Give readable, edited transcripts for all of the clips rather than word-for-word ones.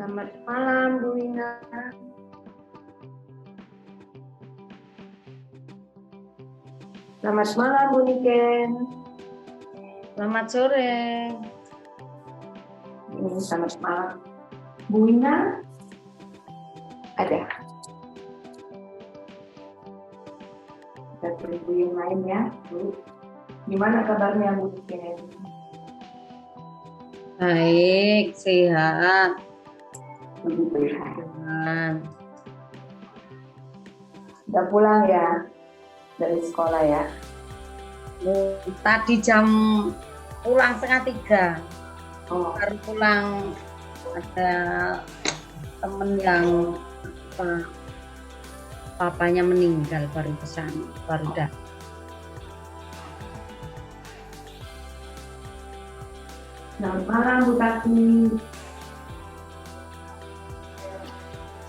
Selamat malam, Bu Ina. Selamat malam, Bu Niken. Selamat sore. Selamat malam. Bu Ina, ada. Kita tunggu yang lain ya, Bu. Gimana kabarnya, Bu Niken? Baik, sehat. Begitu ya. Tuhan. Udah pulang ya dari sekolah ya? Tadi jam pulang 2:30. Oh, Baru pulang, ada temen yang papanya meninggal baru kesana, baru datang. selamat malam, Bu Tati.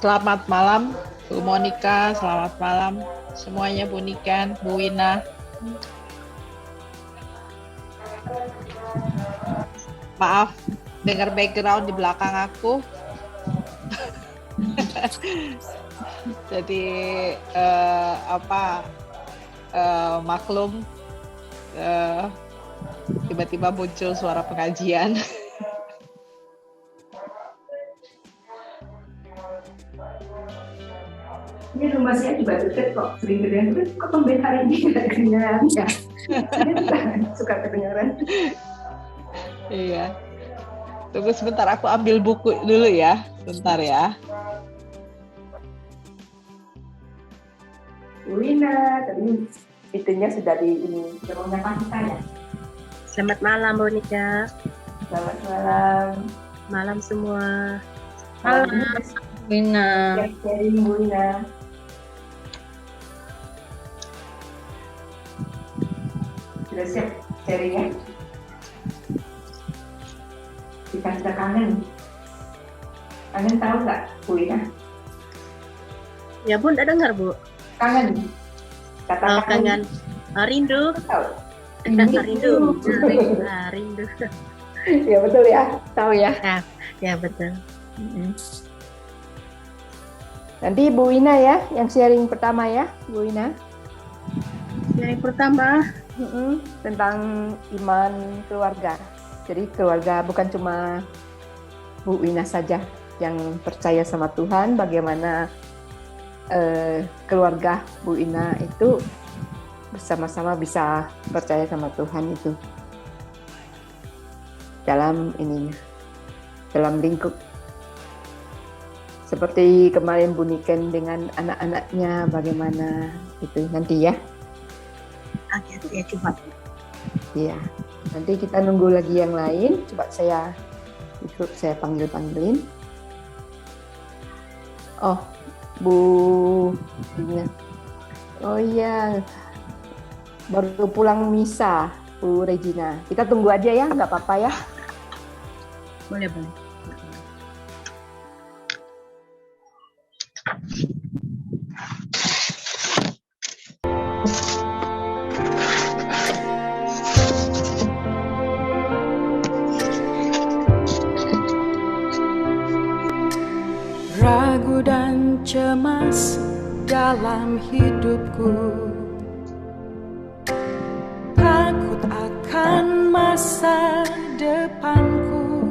Selamat malam, Bu Monica. Selamat malam semuanya, Bu Niken, Bu Wina. Maaf, dengar background di belakang aku. Jadi maklum, tiba-tiba muncul suara pengajian. Ini rumah saya juga dekat kok, sering kedengeran. Kok pembeli hari ini nggak kedengeran ya? Saya suka kedengeran. Iya. Tunggu sebentar, aku ambil buku dulu ya. Sebentar ya. Wina, tadi itunya sudah sudah menyapa saya. Selamat malam, Monica. Selamat malam. Malam semua. Malam, Wina. Dari Bu Wina. Sudah siap sharingnya? Kita sudah kangen. Kangen tahu nggak, Bu Wina? Ya, Bun, udah dengar, Bu? Kangen. Kata Kangen. Rindu. Tahu. Rindu. Rindu. Ya betul ya, tahu ya. Ya, betul. Nanti Bu Wina ya, yang sharing pertama ya, Bu Wina. Yang pertama, Tentang iman keluarga. Jadi keluarga bukan cuma Bu Wina saja yang percaya sama Tuhan, bagaimana keluarga Bu Wina itu bersama-sama bisa percaya sama Tuhan itu dalam lingkup seperti kemarin Bu Niken dengan anak-anaknya, bagaimana itu nanti ya. ya coba. Iya, nanti kita nunggu lagi yang lain. Coba saya panggilin. Oh, Bu Dina. Oh iya, baru pulang misa, Bu Regina. Kita tunggu aja ya, nggak apa-apa ya. Boleh. Ragu dan cemas dalam hidupku, takut akan masa depanku.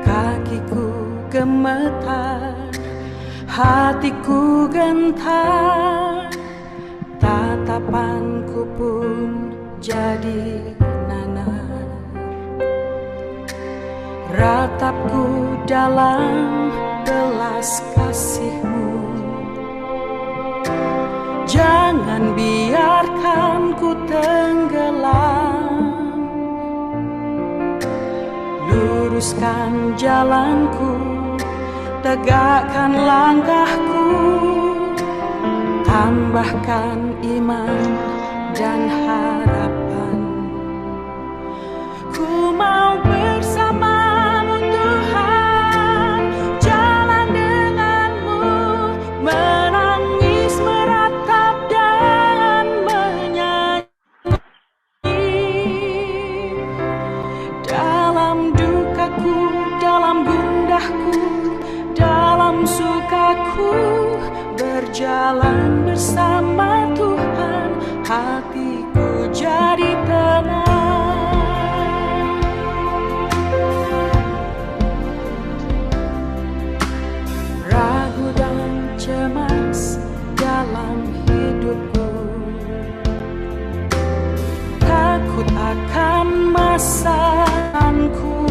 Kakiku gemetar, hatiku gentar, tatapanku pun jadi nanar. Ratapku dalam belas kasih-Mu, jangan biarkan ku tenggelam. Luruskan jalanku, tegakkan langkahku, tambahkan iman dan harapan. Ku mau bersamamu Tuhan, jalan denganmu, menangis, meratap dan menyanyi. Dalam dukaku berjalan bersama Tuhan, hatiku jadi tenang. Ragu dan cemas dalam hidupku, takut akan masaanku.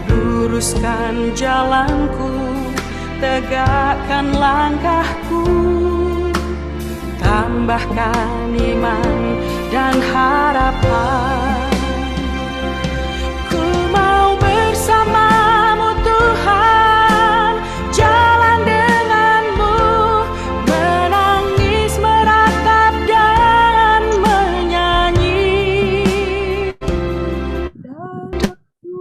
Luruskan jalanku, tegakkan langkahku, tambahkan iman dan harapan. Ku mau bersamamu Tuhan, jalan denganmu, menangis, meratap dan menyanyi.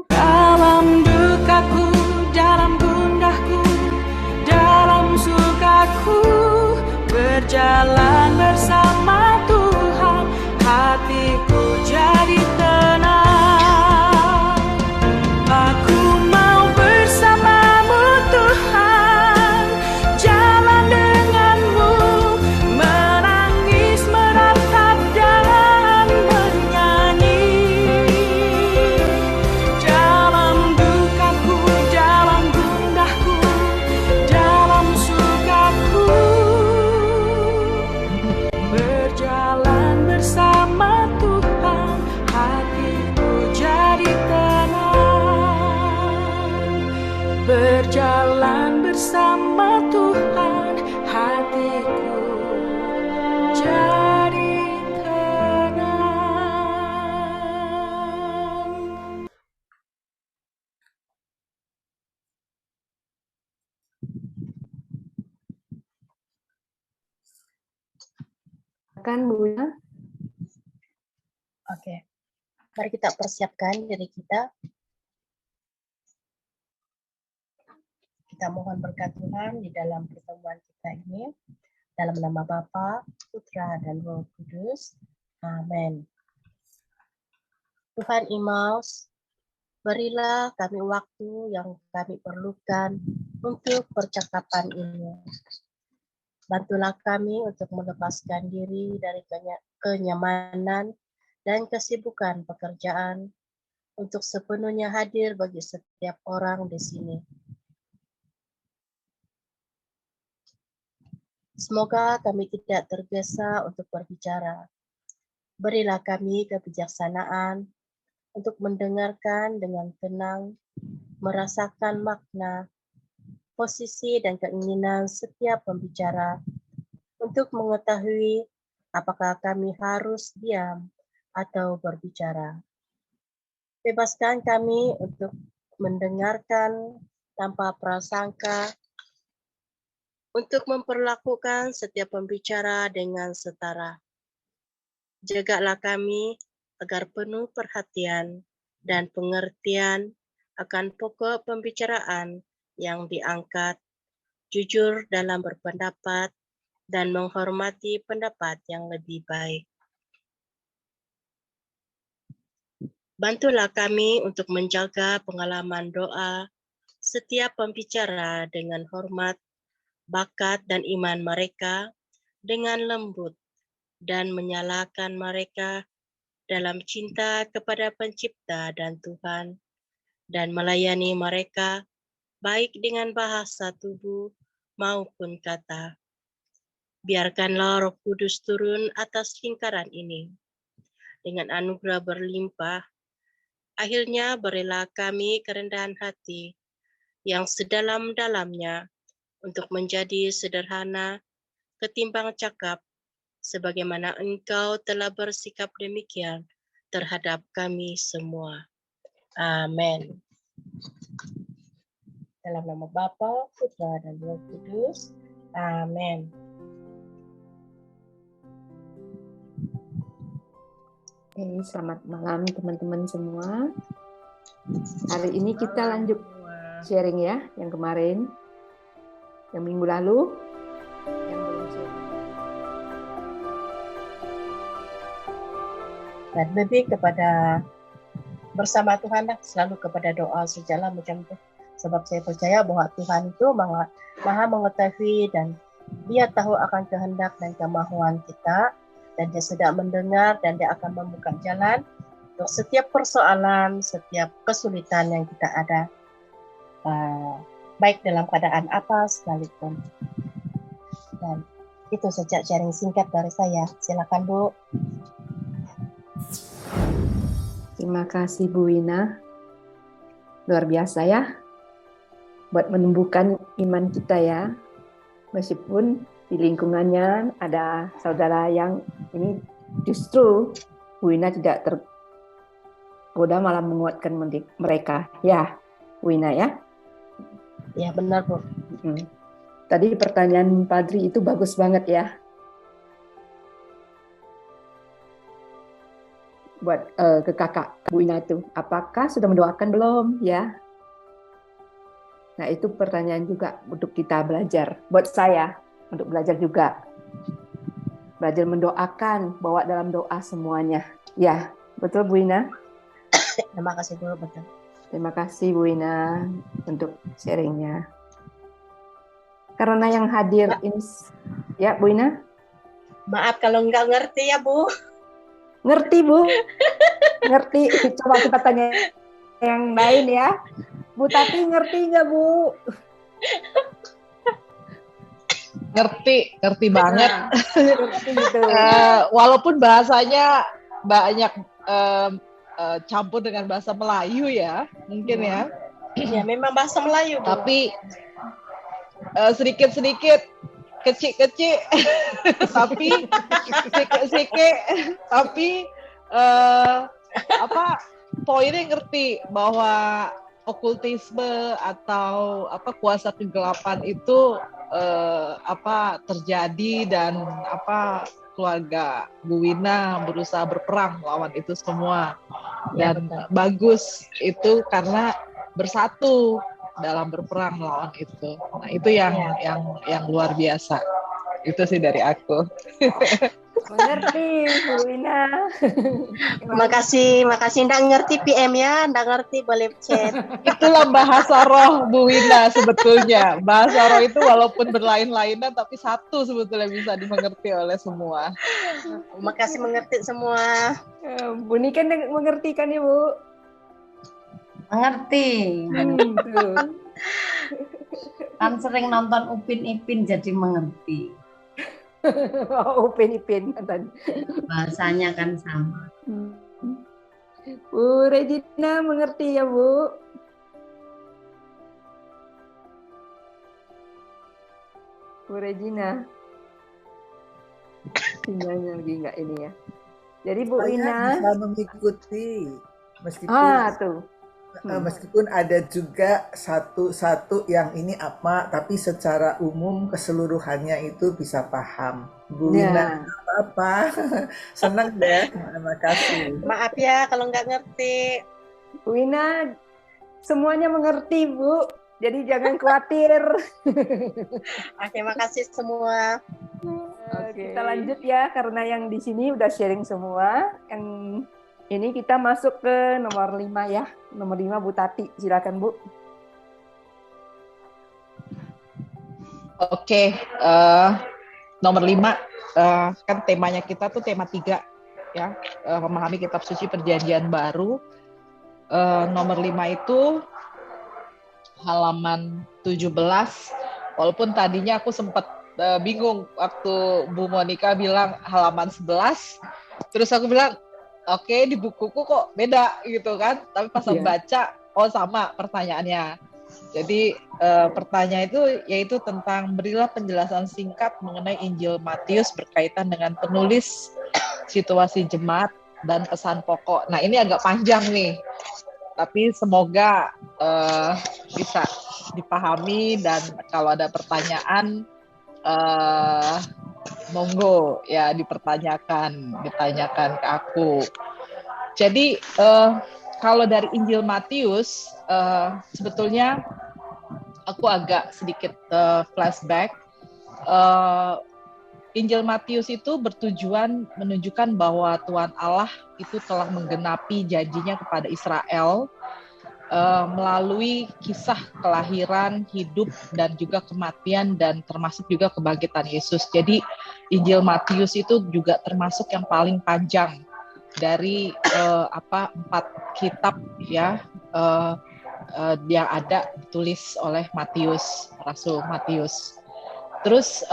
Dalam dukaku, dalam gundaku, dalam sukaku, berjalan bersama Tuhan, hatiku jadi tenang. Aku mau bersamamu Tuhan, jalan denganmu, menangis, meratap dan menyanyi. Dalam dukaku, dalam gundahku, dalam sukaku, berjalan bersama Tuhan, hatiku jadi tenang. Berjalan bersama Tuhan, hatiku jadi tenang. Kan Bu ya? Oke. Mari kita persiapkan diri kita. Kita mohon berkat Tuhan di dalam pertemuan kita ini. Dalam nama Bapa, Putra, dan Roh Kudus. Amin. Tuhan Imaus, berilah kami waktu yang kami perlukan untuk percakapan ini. Bantulah kami untuk melepaskan diri dari kenyamanan dan kesibukan pekerjaan untuk sepenuhnya hadir bagi setiap orang di sini. Semoga kami tidak tergesa untuk berbicara. Berilah kami kebijaksanaan untuk mendengarkan dengan tenang, merasakan makna, posisi dan keinginan setiap pembicara, untuk mengetahui apakah kami harus diam atau berbicara. Bebaskan kami untuk mendengarkan tanpa prasangka, untuk memperlakukan setiap pembicara dengan setara. Jagalah kami agar penuh perhatian dan pengertian akan pokok pembicaraan yang diangkat, jujur dalam berpendapat, dan menghormati pendapat yang lebih baik. Bantulah kami untuk menjaga pengalaman doa setiap pembicara dengan hormat, bakat dan iman mereka dengan lembut, dan menyalakan mereka dalam cinta kepada Pencipta dan Tuhan, dan melayani mereka baik dengan bahasa tubuh maupun kata. Biarkanlah Roh Kudus turun atas lingkaran ini dengan anugerah berlimpah. Akhirnya berilah kami kerendahan hati yang sedalam-dalamnya untuk menjadi sederhana ketimbang cakap, sebagaimana Engkau telah bersikap demikian terhadap kami semua. Amin. Dalam nama Bapa, Putra, dan Roh Kudus. Amin. Oke, selamat malam teman-teman semua. Hari ini kita lanjut sharing ya, yang kemarin, yang minggu lalu, yang belum sharing. Dan lebih kepada bersama Tuhan selalu kepada doa sejalan macam Sebab saya percaya bahwa Tuhan itu maha mengetahui dan Dia tahu akan kehendak dan kemauan kita, dan Dia sedang mendengar dan Dia akan membuka jalan untuk setiap persoalan, setiap kesulitan yang kita ada, baik dalam keadaan apa sekalipun. Dan itu saja sharing singkat dari saya. Silakan Bu. Terima kasih Bu Wina. Luar biasa ya. Buat menumbuhkan iman kita ya. Meskipun di lingkungannya ada saudara yang ini justru Bu Wina tidak tergoda, malah menguatkan mereka. Ya, Bu Wina ya. Ya benar Bu. Tadi pertanyaan Padri itu bagus banget ya. Buat ke kakak Bu Wina itu, apakah sudah mendoakan belum ya? Nah itu pertanyaan juga untuk kita belajar. Buat saya untuk belajar juga, belajar mendoakan, bawa dalam doa semuanya. Ya betul Bu Wina. Terima kasih Bu. Betul. Terima kasih Bu Wina untuk sharingnya. Karena yang hadir ini, ya Bu Wina. Maaf kalau nggak ngerti ya Bu. Ngerti Bu, ngerti. Coba kita tanya yang lain ya. Bu Tati ngerti nggak Bu? Ngerti banget. Ngerti gitu. Walaupun bahasanya banyak campur dengan bahasa Melayu ya, mungkin ya. Ya memang bahasa Melayu Bu. Tapi sedikit-sedikit, kecil-kecil, tapi sedikit-sedikit, tapi poinnya ngerti bahwa okultisme atau kuasa kegelapan itu terjadi, dan keluarga Bu Wina berusaha berperang melawan itu semua, dan bagus itu karena bersatu dalam berperang melawan itu. Nah itu yang luar biasa. Itu sih dari aku. Mengerti Bu Wina. Makasih nggak ngerti PM ya, nggak ngerti boleh chat. Itulah bahasa roh Bu Wina sebetulnya. Bahasa roh itu walaupun berlain-lainan tapi satu sebetulnya bisa dimengerti oleh semua. Makasih mengerti semua. Bu Nika mengerti kan Ibu? Mengerti. Tuh. Kan sering nonton Upin Ipin jadi mengerti. Oh, Upin Ipin tadi. Bahasanya kan sama. Bu Regina mengerti ya Bu? Bu Regina. Sinyalnya lagi enggak ini ya. Jadi Bu Wina bisa mengikuti meskipun meskipun ada juga satu-satu yang ini apa, tapi secara umum keseluruhannya itu bisa paham. Bu Wina, apa? Senang deh, terima kasih. Maaf ya kalau nggak ngerti. Bu Wina, semuanya mengerti Bu, jadi jangan khawatir. Oke, makasih semua. Kita lanjut ya, karena yang di sini udah sharing semua. Yang ini kita masuk ke nomor 5 ya. Nomor 5 Bu Tati, silakan Bu. Oke, nomor 5 kan temanya kita tuh tema 3 ya, memahami kitab suci perjanjian baru. Nomor 5 itu halaman 17. Walaupun tadinya aku sempat bingung waktu Bu Monica bilang halaman 11, terus aku bilang oke, di bukuku kok beda gitu kan, tapi pas aku baca oh sama pertanyaannya. Jadi pertanyaan itu yaitu tentang berilah penjelasan singkat mengenai Injil Matius berkaitan dengan penulis, situasi jemaat, dan pesan pokok. Nah ini agak panjang nih, tapi semoga bisa dipahami, dan kalau ada pertanyaan monggo ya ditanyakan ke aku. Jadi kalau dari Injil Matius sebetulnya aku agak sedikit flashback. Injil Matius itu bertujuan menunjukkan bahwa Tuhan Allah itu telah menggenapi janjinya kepada Israel melalui kisah kelahiran, hidup, dan juga kematian, dan termasuk juga kebangkitan Yesus. Jadi Injil Matius itu juga termasuk yang paling panjang dari 4 kitab ya yang ada ditulis oleh Matius, Rasul Matius. Terus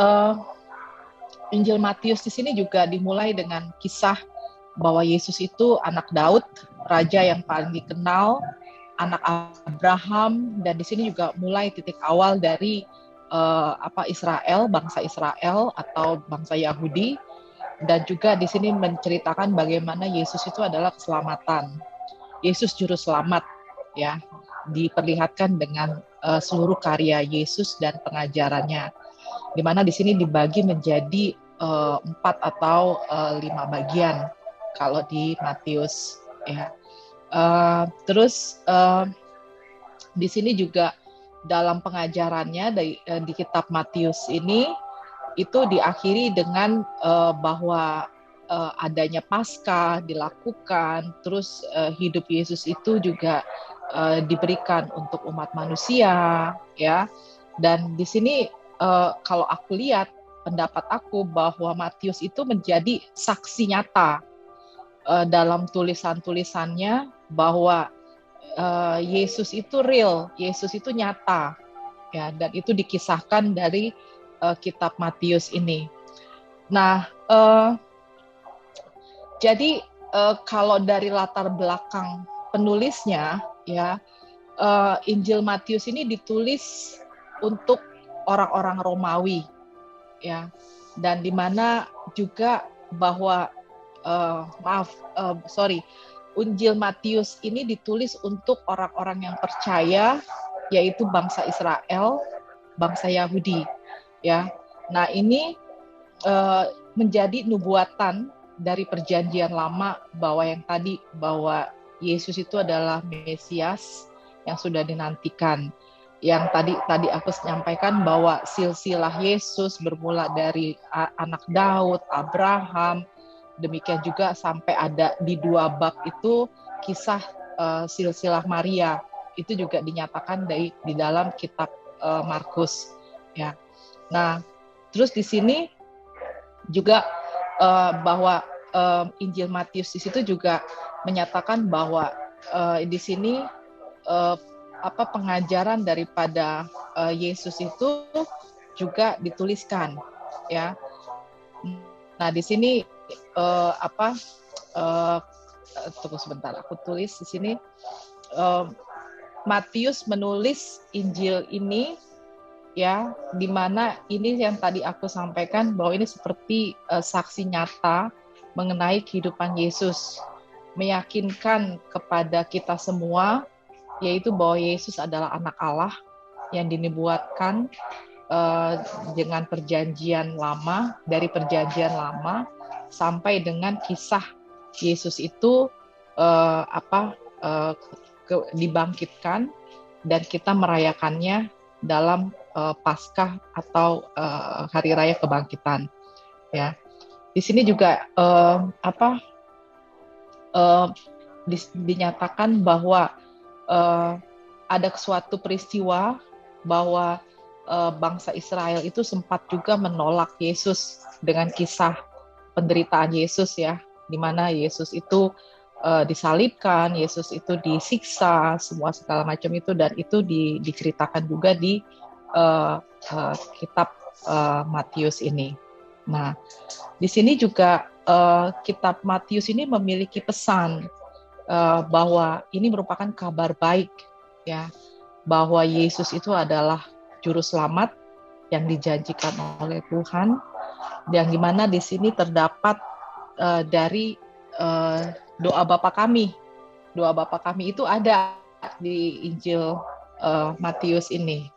Injil Matius di sini juga dimulai dengan kisah bahwa Yesus itu anak Daud, raja yang paling dikenal, anak Abraham, dan di sini juga mulai titik awal dari Israel, bangsa Israel atau bangsa Yahudi, dan juga di sini menceritakan bagaimana Yesus itu adalah keselamatan. Yesus juru selamat, ya, diperlihatkan dengan seluruh karya Yesus dan pengajarannya, di mana di sini dibagi menjadi 4 atau 5 bagian kalau di Matius, ya. Terus di sini juga dalam pengajarannya di kitab Matius ini itu diakhiri dengan bahwa adanya Paskah dilakukan, terus hidup Yesus itu juga diberikan untuk umat manusia, ya. Dan di sini kalau aku lihat pendapat aku bahwa Matius itu menjadi saksi nyata dalam tulisan-tulisannya bahwa Yesus itu real, Yesus itu nyata, ya, dan itu dikisahkan dari kitab Matius ini. Nah, jadi kalau dari latar belakang penulisnya, ya, Injil Matius ini ditulis untuk orang-orang Romawi, ya, dan di mana juga bahwa Injil Matius ini ditulis untuk orang-orang yang percaya, yaitu bangsa Israel, bangsa Yahudi, ya. Nah, ini menjadi nubuatan dari perjanjian lama bahwa Yesus itu adalah Mesias yang sudah dinantikan. Yang tadi aku sampaikan bahwa silsilah Yesus bermula dari anak Daud, Abraham. Demikian juga sampai ada di 2 bab itu kisah silsilah Maria, itu juga dinyatakan di dalam kitab Markus, ya. Nah, terus di sini juga bahwa Injil Matius di situ juga menyatakan bahwa di sini pengajaran daripada Yesus itu juga dituliskan, ya. Nah, di sini tunggu sebentar, aku tulis di sini. Matius menulis Injil ini, ya, di mana ini yang tadi aku sampaikan bahwa ini seperti saksi nyata mengenai kehidupan Yesus, meyakinkan kepada kita semua yaitu bahwa Yesus adalah anak Allah yang dinubuatkan dengan perjanjian lama, dari perjanjian lama sampai dengan kisah Yesus itu dibangkitkan dan kita merayakannya dalam Paskah atau Hari Raya Kebangkitan, ya. Di sini juga dinyatakan bahwa ada suatu peristiwa bahwa bangsa Israel itu sempat juga menolak Yesus dengan kisah penderitaan Yesus, ya, di mana Yesus itu disalibkan, Yesus itu disiksa, semua segala macam itu, dan itu diceritakan juga di kitab Matius ini. Nah, di sini juga kitab Matius ini memiliki pesan bahwa ini merupakan kabar baik, ya, bahwa Yesus itu adalah juru selamat yang dijanjikan oleh Tuhan, yang dimana di sini terdapat dari doa Bapa kami. Doa Bapa kami itu ada di Injil Matius ini.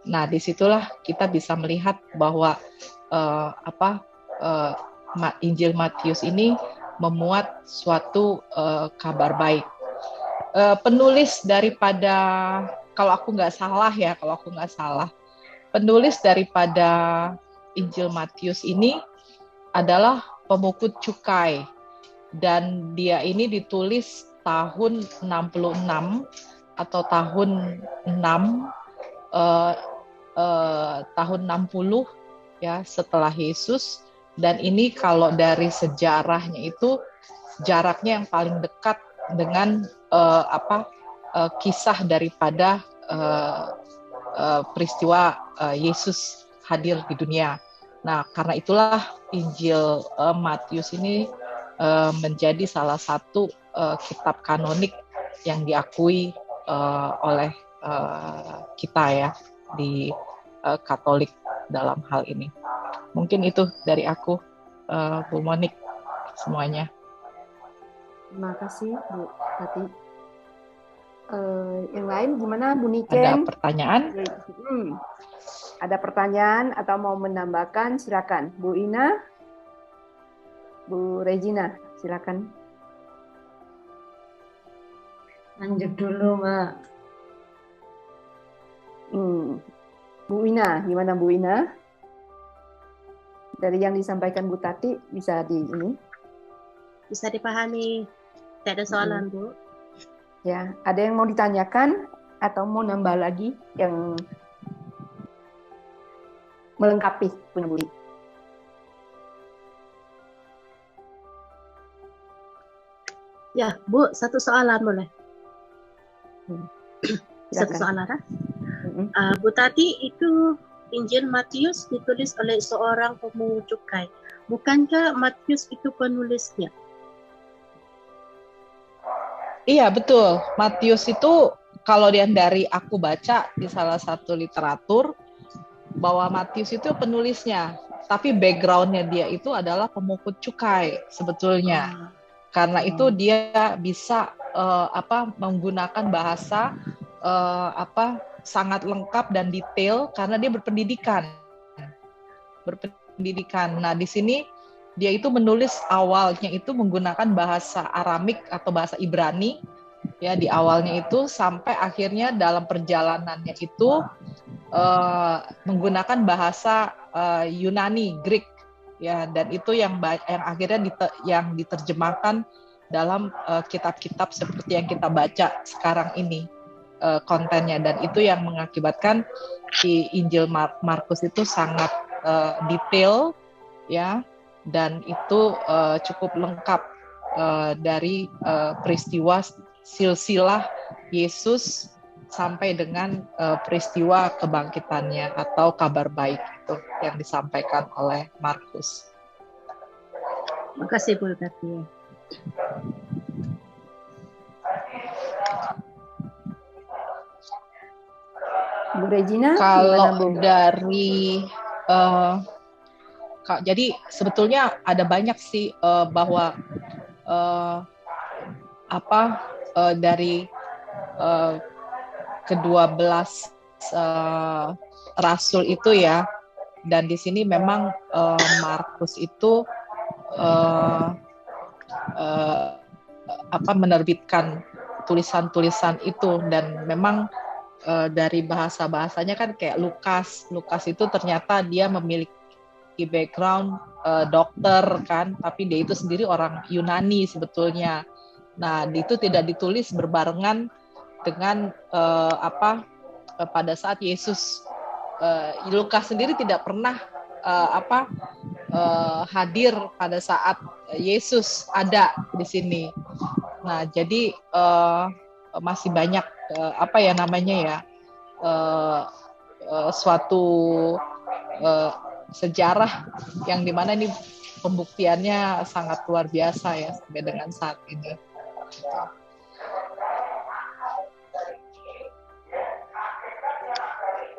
Nah, disitulah kita bisa melihat bahwa Injil Matius ini memuat suatu kabar baik. Penulis daripada, kalau aku nggak salah, penulis daripada Injil Matius ini adalah pemungut cukai, dan dia ini ditulis tahun 66 atau tahun 6 tahun 60 ya setelah Yesus, dan ini kalau dari sejarahnya itu jaraknya yang paling dekat dengan kisah daripada peristiwa Yesus hadir di dunia. Nah, karena itulah Injil Matius ini menjadi salah satu kitab kanonik yang diakui oleh kita ya di Katolik dalam hal ini. Mungkin itu dari aku, Bu Monik, semuanya. Terima kasih, Bu Tati. Yang lain gimana, Bu Niken? Ada pertanyaan? Ada pertanyaan atau mau menambahkan? Silakan, Bu Ina, Bu Regina, silakan. Lanjut dulu, Mbak. Bu Ina, gimana Bu Ina? Dari yang disampaikan Bu Tati bisa bisa dipahami. Tidak ada soalan, Bu. Ya, ada yang mau ditanyakan atau mau nambah lagi yang melengkapi punya Bu? Ya, Bu, satu soalan boleh? Satu soalan, Bu Tati, itu Injil Matius ditulis oleh seorang pemungut cukai. Bukankah Matius itu penulisnya? Iya, betul. Matius itu kalau yang dari aku baca di salah satu literatur, bahwa Matius itu penulisnya, tapi background-nya dia itu adalah pemungut cukai sebetulnya. Karena itu dia bisa menggunakan bahasa sangat lengkap dan detail karena dia berpendidikan. Nah, di sini dia itu menulis awalnya itu menggunakan bahasa Aramik atau bahasa Ibrani ya di awalnya itu, sampai akhirnya dalam perjalanannya itu menggunakan bahasa Yunani, Greek ya, dan itu yang akhirnya yang diterjemahkan dalam kitab-kitab seperti yang kita baca sekarang ini kontennya, dan itu yang mengakibatkan di Injil Markus itu sangat detail ya, dan itu cukup lengkap dari peristiwa silsilah Yesus sampai dengan peristiwa kebangkitannya atau kabar baik itu yang disampaikan oleh Markus. Terima kasih Bu Tati. Bu Regina, kalau Bu? Dari jadi sebetulnya ada banyak sih bahwa dari ke-12 rasul itu ya, dan di sini memang Markus itu menerbitkan tulisan-tulisan itu, dan memang dari bahasa-bahasanya kan kayak Lukas itu ternyata dia memiliki background dokter kan, tapi dia itu sendiri orang Yunani sebetulnya. Nah, itu tidak ditulis berbarengan dengan pada saat Yesus. Lukas sendiri tidak pernah hadir pada saat Yesus ada di sini. Nah, jadi masih banyak suatu sejarah yang dimana ini pembuktiannya sangat luar biasa ya sampai dengan saat ini.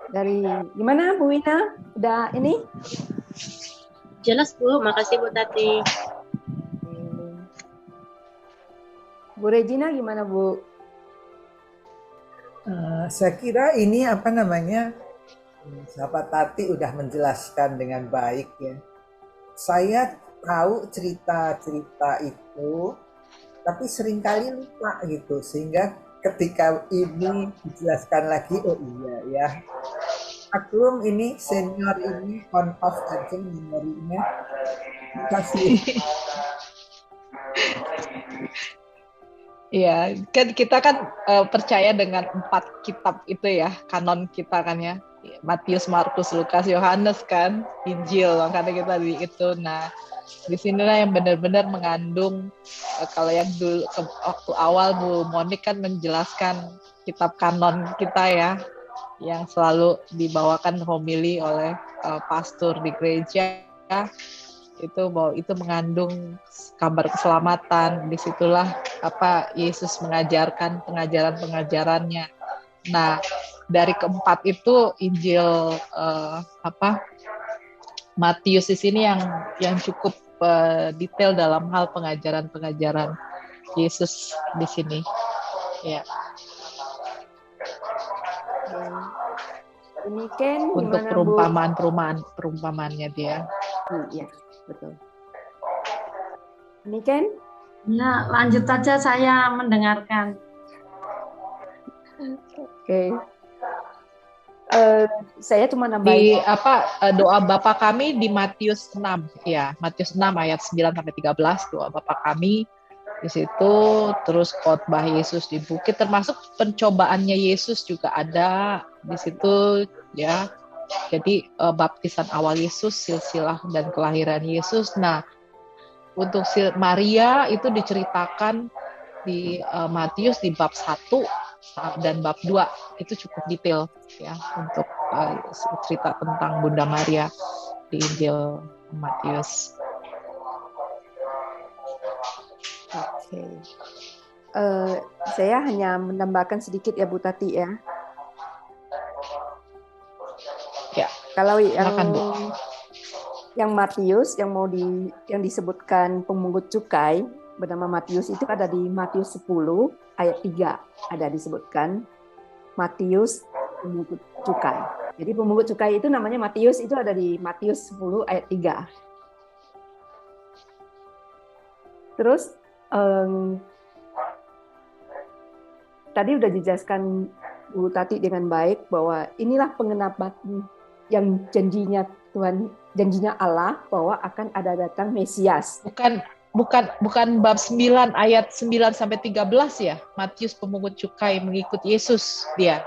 Dari gimana Bu Wina? Udah ini? Jelas Bu, makasih Bu Tati. Bu Regina gimana Bu? Saya kira ini sahabat Tati udah menjelaskan dengan baik ya. Saya tahu cerita-cerita itu, tapi seringkali lupa gitu, sehingga ketika ini dijelaskan lagi, oh iya ya. Aklum ini senior ini on off aja memorinya. Terima kasih. Iya, kan kita kan percaya dengan 4 kitab itu ya, kanon kita kan ya. Matius, Markus, Lukas, Yohanes kan, Injil, makanya kita di itu. Nah, di sinilah yang benar-benar mengandung kalau yang dulu waktu awal Bu Monik kan menjelaskan kitab kanon kita ya, yang selalu dibawakan homili oleh pastor di gereja. Itu bahwa itu mengandung kabar keselamatan. Disitulah Yesus mengajarkan pengajarannya. Nah, dari keempat itu Injil Matius di sini yang cukup detail dalam hal pengajaran Yesus di sini. Ya. Demikian untuk perumpamaannya dia. Iya, betul. Demikian? Ya, lanjut aja, saya mendengarkan. Oke. Saya cuma nambahin di doa Bapa kami di Matius 6 ya, Matius 6 ayat 9 sampai 13, doa Bapa kami di situ, terus khotbah Yesus di bukit, termasuk pencobaannya Yesus juga ada di situ ya. Jadi baptisan awal Yesus, silsilah dan kelahiran Yesus. Nah, untuk Maria itu diceritakan di Matius di bab 1 dan bab 2, itu cukup detail ya untuk cerita tentang Bunda Maria di Injil Matius. Oke. Saya hanya menambahkan sedikit ya Bu Tati ya. Ya. Kalau yang Matius yang disebutkan pemungut cukai bernama Matius itu ada di Matius 10 ayat 3 ada disebutkan Matius pemungut cukai. Jadi pemungut cukai itu namanya Matius, itu ada di Matius 10 ayat 3. Terus tadi udah dijelaskan Bu Tati dengan baik bahwa inilah pengenapan yang janjinya Allah bahwa akan ada datang Mesias. Bukan bab 9 ayat 9 sampai 13 ya. Matius pemungut cukai mengikut Yesus, dia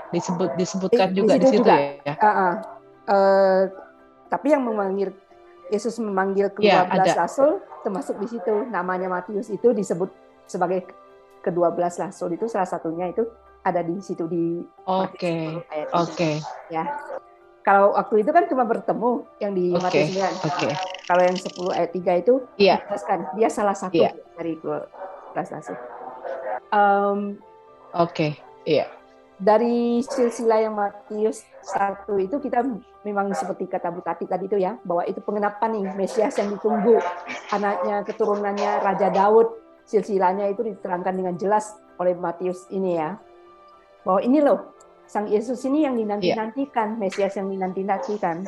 disebutkan juga di situ ya. Tapi yang Yesus memanggil ke-12 rasul termasuk di situ, namanya Matius itu disebut sebagai ke-12 rasul, itu salah satunya itu ada di situ di Oke. Ya. Kalau waktu itu kan cuma bertemu yang di Matius 9. Kalau yang 10 ayat 3 itu dijelaskan dia salah satu dari 12 rasul. Dari silsilah yang Matius 1 itu kita memang seperti kata Bu Tati tadi itu ya, bahwa itu pengenapan nih Mesias yang ditunggu, anaknya keturunannya Raja Daud, silsilahnya itu diterangkan dengan jelas oleh Matius ini ya. Bahwa ini loh Sang Yesus ini yang dinanti-nantikan, Mesias yang dinanti-nantikan.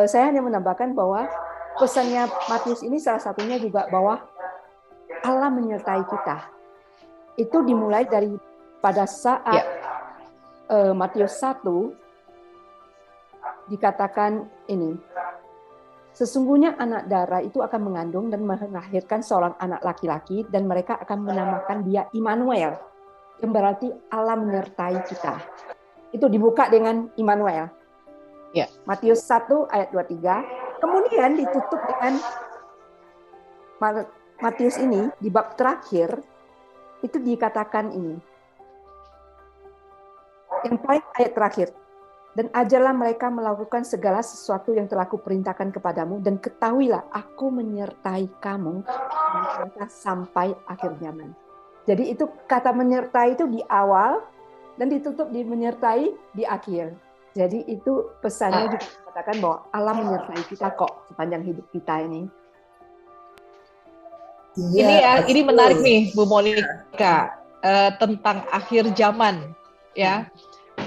Saya hanya menambahkan bahwa pesannya Matius ini salah satunya juga bahwa Allah menyertai kita. Itu dimulai dari pada saat Matius 1 dikatakan ini, sesungguhnya anak darah itu akan mengandung dan melahirkan seorang anak laki-laki dan mereka akan menamakan dia Immanuel, yang berarti Allah menyertai kita. Itu dibuka dengan Immanuel. Matius 1 ayat 23. Kemudian ditutup dengan Matius ini di bab terakhir itu dikatakan ini. Yang paling ayat terakhir. Dan ajarlah mereka melakukan segala sesuatu yang telah kuperintahkan kepadamu dan ketahuilah aku menyertai kamu sampai akhir zaman. Jadi itu kata menyertai itu di awal dan ditutup di menyertai di akhir. Jadi itu pesannya juga mengatakan bahwa Allah menyertai kita kok sepanjang hidup kita ini. Ini menarik nih Bu Monika tentang akhir zaman ya.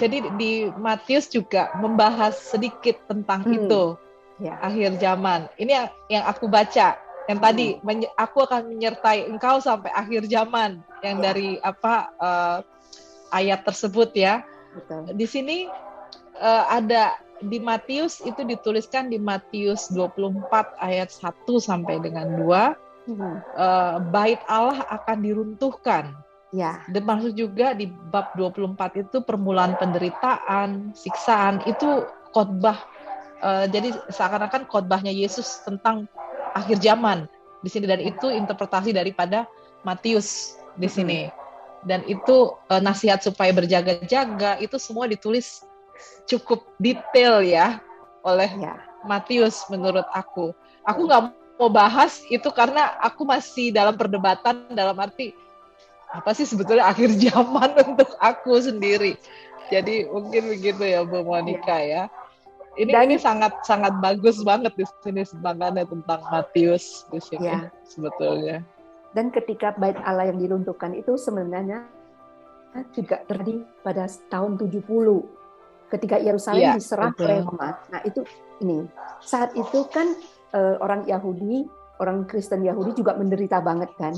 Jadi di Matius juga membahas sedikit tentang itu akhir zaman. Ini yang aku baca. Yang tadi aku akan menyertai engkau sampai akhir zaman, yang dari ayat tersebut ya. Betul. Di sini ada di Matius itu dituliskan di Matius 24 ayat 1 sampai dengan 2. bait Allah akan diruntuhkan. Ya. Dan maksud juga di bab 24 itu permulaan penderitaan, siksaan, itu khotbah. Jadi seakan-akan khotbahnya Yesus tentang akhir zaman di sini, dan itu interpretasi daripada Matius di sini. Dan itu nasihat supaya berjaga-jaga, itu semua ditulis cukup detail ya oleh Matius menurut aku. Aku nggak mau bahas itu karena aku masih dalam perdebatan, dalam arti apa sih sebetulnya akhir zaman untuk aku sendiri. Jadi mungkin begitu ya Bu Monica ya. Ini sangat bagus banget di sini semangatnya tentang Matius di sini sebetulnya. Dan ketika bait Allah yang diruntuhkan itu sebenarnya juga terjadi pada tahun 70 ketika Yerusalem diserang oleh Roma. Nah itu ini saat itu kan orang Yahudi, orang Kristen Yahudi juga menderita banget kan.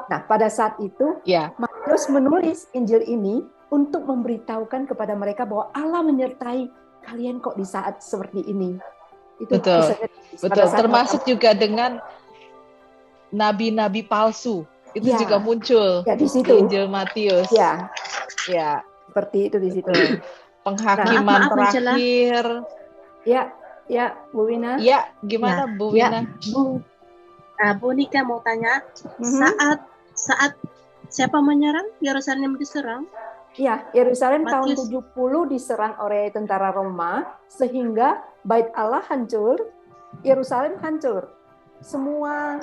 Nah, pada saat itu, Matius menulis Injil ini untuk memberitahukan kepada mereka bahwa Allah menyertai kalian kok di saat seperti ini. Itu betul. Termasuk juga dengan nabi-nabi palsu. Itu juga muncul di situ. Injil Matius. Ya, seperti itu di situ. Penghakiman terakhir. Ya, Bu Wina. Ya, gimana Bu Wina? Bu Nika mau tanya, saat siapa menyerang? Yerusalem diserang? Ya, Yerusalem tahun 70 diserang oleh tentara Roma, sehingga bait Allah hancur, Yerusalem hancur. Semua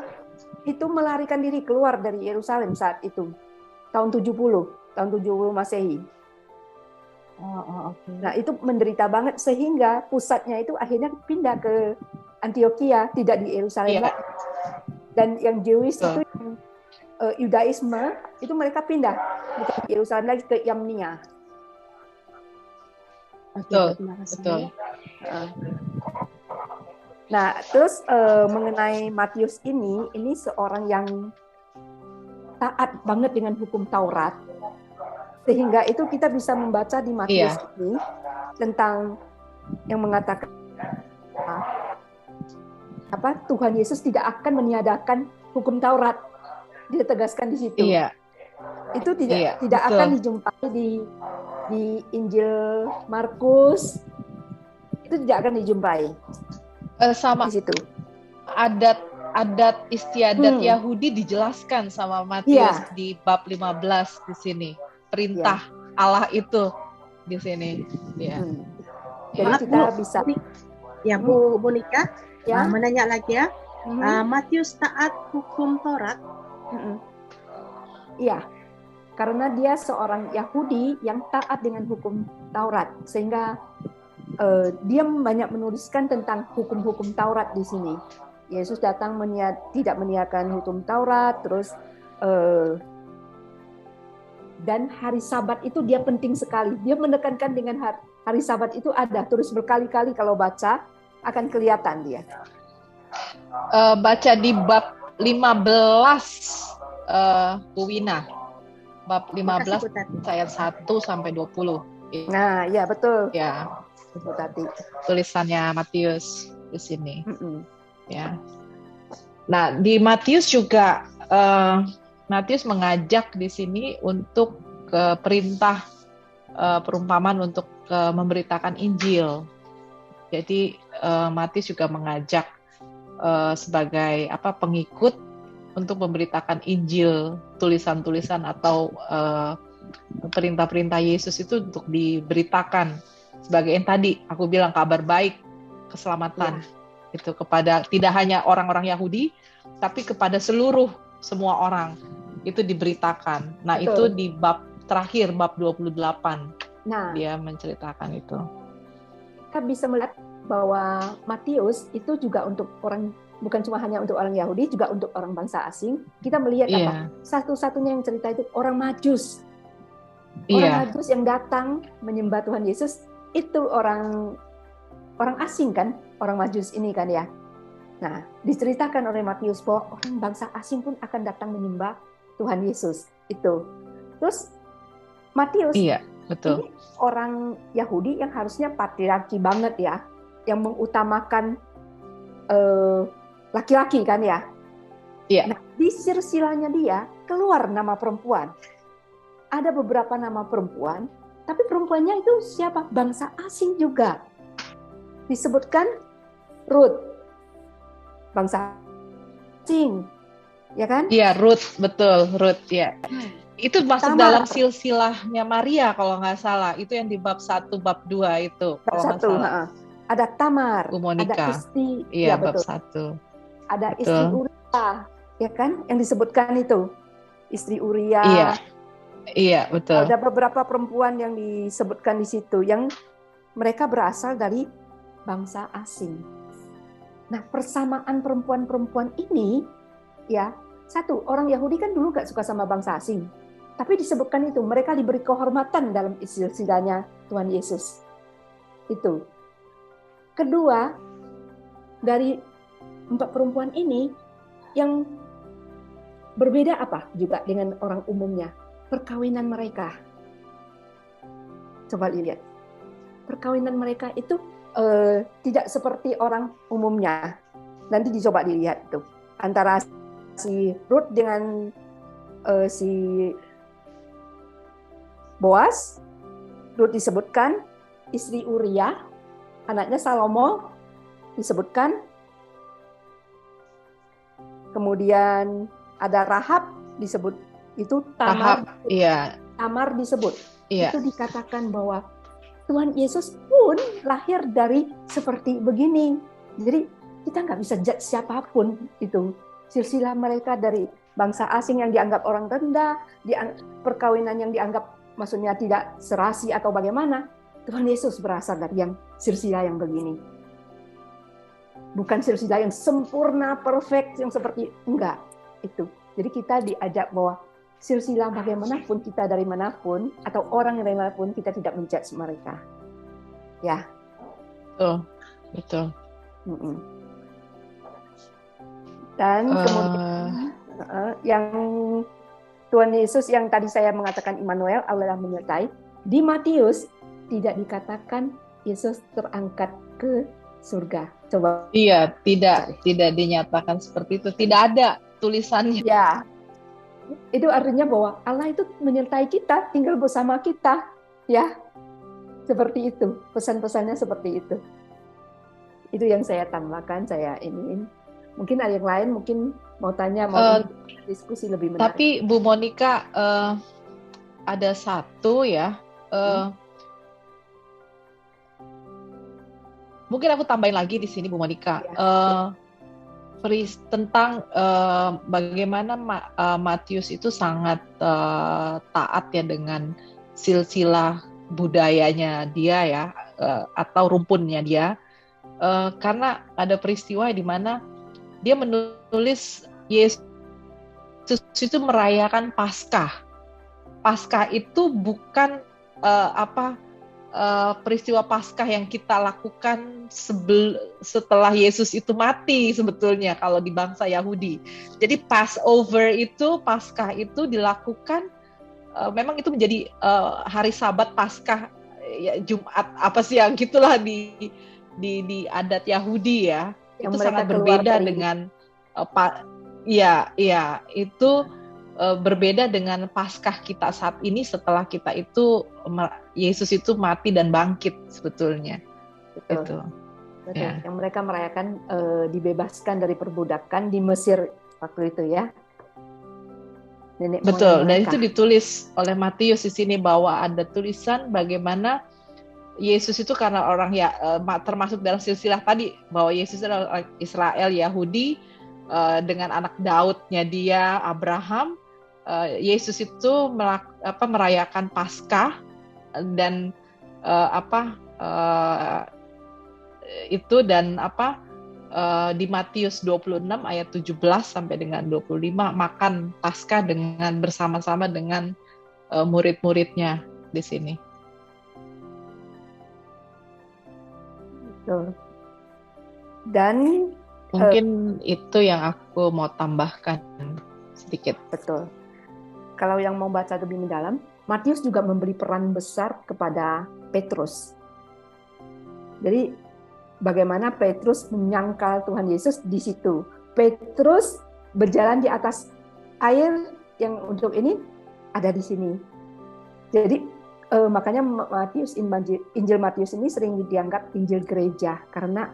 itu melarikan diri keluar dari Yerusalem saat itu. Tahun 70 Masehi. Okay. Nah, itu menderita banget sehingga pusatnya itu akhirnya pindah ke Antioquia, tidak di Yerusalem lagi. Dan yang Jewish itu Yudaisme itu mereka pindah bukan di Yerusalem lagi ke Yamnia. Betul. Nah, terus mengenai Matius ini seorang yang taat banget dengan hukum Taurat, sehingga itu kita bisa membaca di Matius ini tentang yang mengatakan Tuhan Yesus tidak akan meniadakan hukum Taurat. Dia tegaskan di situ. Itu tidak akan dijumpai di Injil Markus. Itu tidak akan dijumpai. Sama di situ. Adat istiadat Yahudi dijelaskan sama Matius di bab 15 di sini. Perintah Allah itu di sini. Jadi kita bisa. Ya Bu Nika, menanya lagi ya. Matius taat hukum Taurat. Iya, karena dia seorang Yahudi yang taat dengan hukum Taurat, sehingga dia banyak menuliskan tentang hukum-hukum Taurat di sini. Yesus datang tidak meniadakan hukum Taurat, terus dan hari Sabat itu dia penting sekali. Dia menekankan dengan hari Sabat itu ada, terus berkali-kali kalau baca akan kelihatan dia. Baca di bab 15 Bu Wina. Bab 15 ayat 1 sampai 20. Nah, ya betul. Ya. Betul tadi. Tulisannya Matius di sini. Ya. Nah, di Matius juga Matius mengajak di sini untuk perintah perumpamaan untuk memberitakan Injil. Jadi Matius juga mengajak sebagai pengikut untuk memberitakan Injil, tulisan-tulisan atau perintah-perintah Yesus itu untuk diberitakan sebagai yang tadi aku bilang kabar baik keselamatan itu kepada tidak hanya orang-orang Yahudi tapi kepada semua orang itu diberitakan. Nah, itu di bab terakhir bab 28. Nah, dia menceritakan itu. Kita bisa melihat bahwa Matius itu juga untuk orang, bukan cuma hanya untuk orang Yahudi, juga untuk orang bangsa asing. Kita melihat satu-satunya yang cerita itu orang Majus. Orang Majus yang datang menyembah Tuhan Yesus itu orang asing kan, orang Majus ini kan ya. Nah, diceritakan oleh Matius bahwa orang bangsa asing pun akan datang menyembah Tuhan Yesus itu. Terus Matius betul. Ini orang Yahudi yang harusnya patriarki banget ya, yang mengutamakan laki-laki kan ya. Iya. Nah, di silsilahnya dia keluar nama perempuan. Ada beberapa nama perempuan, tapi perempuannya itu siapa? Bangsa asing juga. Disebutkan Ruth, bangsa asing, ya kan? Iya, Ruth, betul, Ruth, ya. Itu masuk Tamar. dalam silsilahnya Maria kalau nggak salah. Itu yang di bab 1, bab 2 itu kalau nggak salah. Ada Tamar, Monica. ada istri, iya, ya bab betul. 1. Ada betul. Istri Uria, ya kan? Yang disebutkan itu. Istri Uria. Iya. Iya, betul. Ada beberapa perempuan yang disebutkan di situ yang mereka berasal dari bangsa asing. Nah, persamaan perempuan-perempuan ini, ya, satu, orang Yahudi kan dulu gak suka sama bangsa asing. Tapi disebutkan itu, mereka diberi kehormatan dalam silsilahnya Tuhan Yesus. Itu. Kedua, dari 4 perempuan ini, yang berbeda apa juga dengan orang umumnya? Perkawinan mereka. Coba lihat. Perkawinan mereka itu tidak seperti orang umumnya. Nanti dicoba dilihat tuh. Antara si Ruth dengan si Boaz. Ruth disebutkan istri Uria, anaknya Salomo disebutkan. Kemudian ada Rahab disebut, itu Tamar. Rahab, iya. Tamar disebut. Iya. Itu dikatakan bahwa Tuhan Yesus pun lahir dari seperti begini. Jadi kita nggak bisa judge siapapun itu. Silsilah mereka dari bangsa asing yang dianggap orang rendah, perkawinan yang dianggap maksudnya tidak serasi atau bagaimana. Tuhan Yesus berasal dari yang silsilah yang begini. Bukan silsilah yang sempurna, perfect, yang seperti, enggak. Itu. Jadi kita diajak bahwa silsilah bagaimanapun kita dari manapun atau orang dari manapun kita tidak menjudge mereka, ya. Betul. Dan kemudian yang Tuhan Yesus yang tadi saya mengatakan Immanuel, Allah menyertai. Di Matius tidak dikatakan Yesus terangkat ke surga. Coba. Iya, tidak dinyatakan seperti itu. Tidak ada tulisannya. Ya. Itu artinya bahwa Allah itu menyertai kita, tinggal bersama kita, ya. Seperti itu, pesan-pesannya seperti itu. Itu yang saya tambahkan, saya iniin. Mungkin ada yang lain, mungkin mau tanya, mau diskusi lebih menarik. Tapi Bu Monica, ada satu ya, mungkin aku tambahin lagi di sini Bu Monica. Ya. Tentang bagaimana Matius itu sangat taat ya dengan silsilah budayanya dia ya, atau rumpunnya dia, karena ada peristiwa di mana dia menulis Yesus itu merayakan Paskah. Paskah itu bukan peristiwa Paskah yang kita lakukan setelah Yesus itu mati sebetulnya kalau di bangsa Yahudi. Jadi Passover itu, Paskah itu dilakukan, memang itu menjadi hari Sabat Paskah, ya, Jumat apa sih yang gitulah di adat Yahudi ya. Yang itu sangat berbeda dengan itu berbeda dengan Paskah kita saat ini setelah kita itu Yesus itu mati dan bangkit sebetulnya. Betul. Ya. Yang mereka merayakan dibebaskan dari perbudakan di Mesir waktu itu ya. Nenek betul. Dan itu ditulis oleh Matius di sini bahwa ada tulisan bagaimana Yesus itu karena orang ya termasuk dalam silsilah tadi bahwa Yesus adalah Israel Yahudi dengan anak Daudnya dia Abraham. Yesus itu merayakan Paskah dan itu dan di Matius 26 ayat 17 sampai dengan 25 makan Paskah dengan bersama-sama dengan murid-muridnya di sini. Betul. Dan mungkin itu yang aku mau tambahkan sedikit. Betul. Kalau yang mau baca lebih mendalam, Matius juga memberi peran besar kepada Petrus. Jadi bagaimana Petrus menyangkal Tuhan Yesus di situ. Petrus berjalan di atas air yang untuk ini ada di sini. Jadi makanya Injil Matius ini sering dianggap Injil gereja karena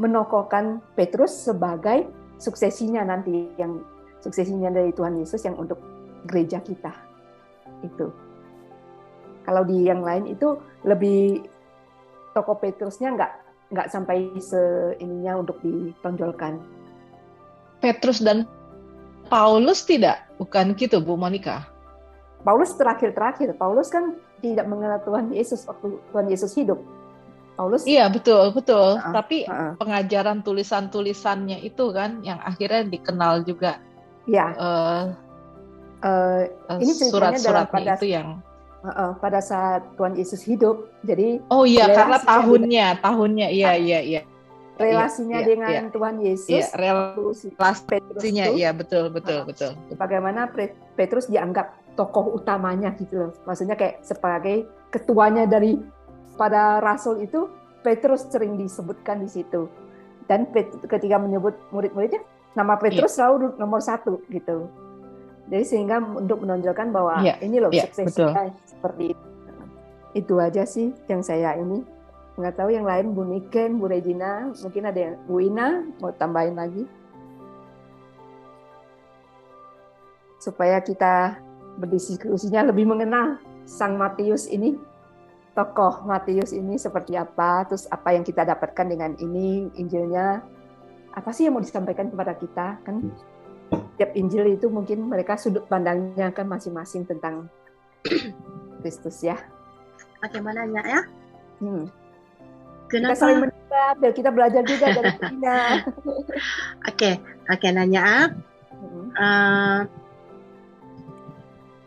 menokohkan Petrus sebagai suksesinya nanti, yang suksesinya dari Tuhan Yesus yang untuk gereja kita. Itu. Kalau di yang lain itu lebih tokoh Petrusnya nggak sampai seininya untuk ditonjolkan. Petrus dan Paulus tidak, bukan gitu Bu Monica? Paulus terakhir. Paulus kan tidak mengenal Tuhan Yesus waktu Tuhan Yesus hidup. Paulus. Iya betul. Tapi pengajaran tulisan-tulisannya itu kan yang akhirnya dikenal juga. Iya. Ini ceritanya dalam pada saat Tuhan Yesus hidup. Jadi. Oh iya, karena tahunnya. Iya. Relasinya dengan Tuhan Yesus. Relasinya, iya betul. Bagaimana Petrus dianggap tokoh utamanya gitu loh. Maksudnya kayak sebagai ketuanya dari pada rasul itu, Petrus sering disebutkan di situ. Dan ketika menyebut murid-muridnya, nama Petrus selalu nomor 1 gitu. Jadi sehingga untuk menonjolkan bahwa ini loh suksesnya seperti itu. Itu aja sih yang saya ini. Nggak tahu yang lain, Bu Niken, Bu Regina, mungkin ada yang Bu Ina mau tambahin lagi. Supaya kita berdiskusinya lebih mengenal Sang Matius ini, tokoh Matius ini seperti apa, terus apa yang kita dapatkan dengan ini, Injilnya, apa sih yang mau disampaikan kepada kita, kan tiap Injil itu mungkin mereka sudut pandangnya kan masing-masing tentang Kristus ya. Bagaimana ya? Kita saling mendebat, biar kita belajar juga dari Ina. Oke, nanya.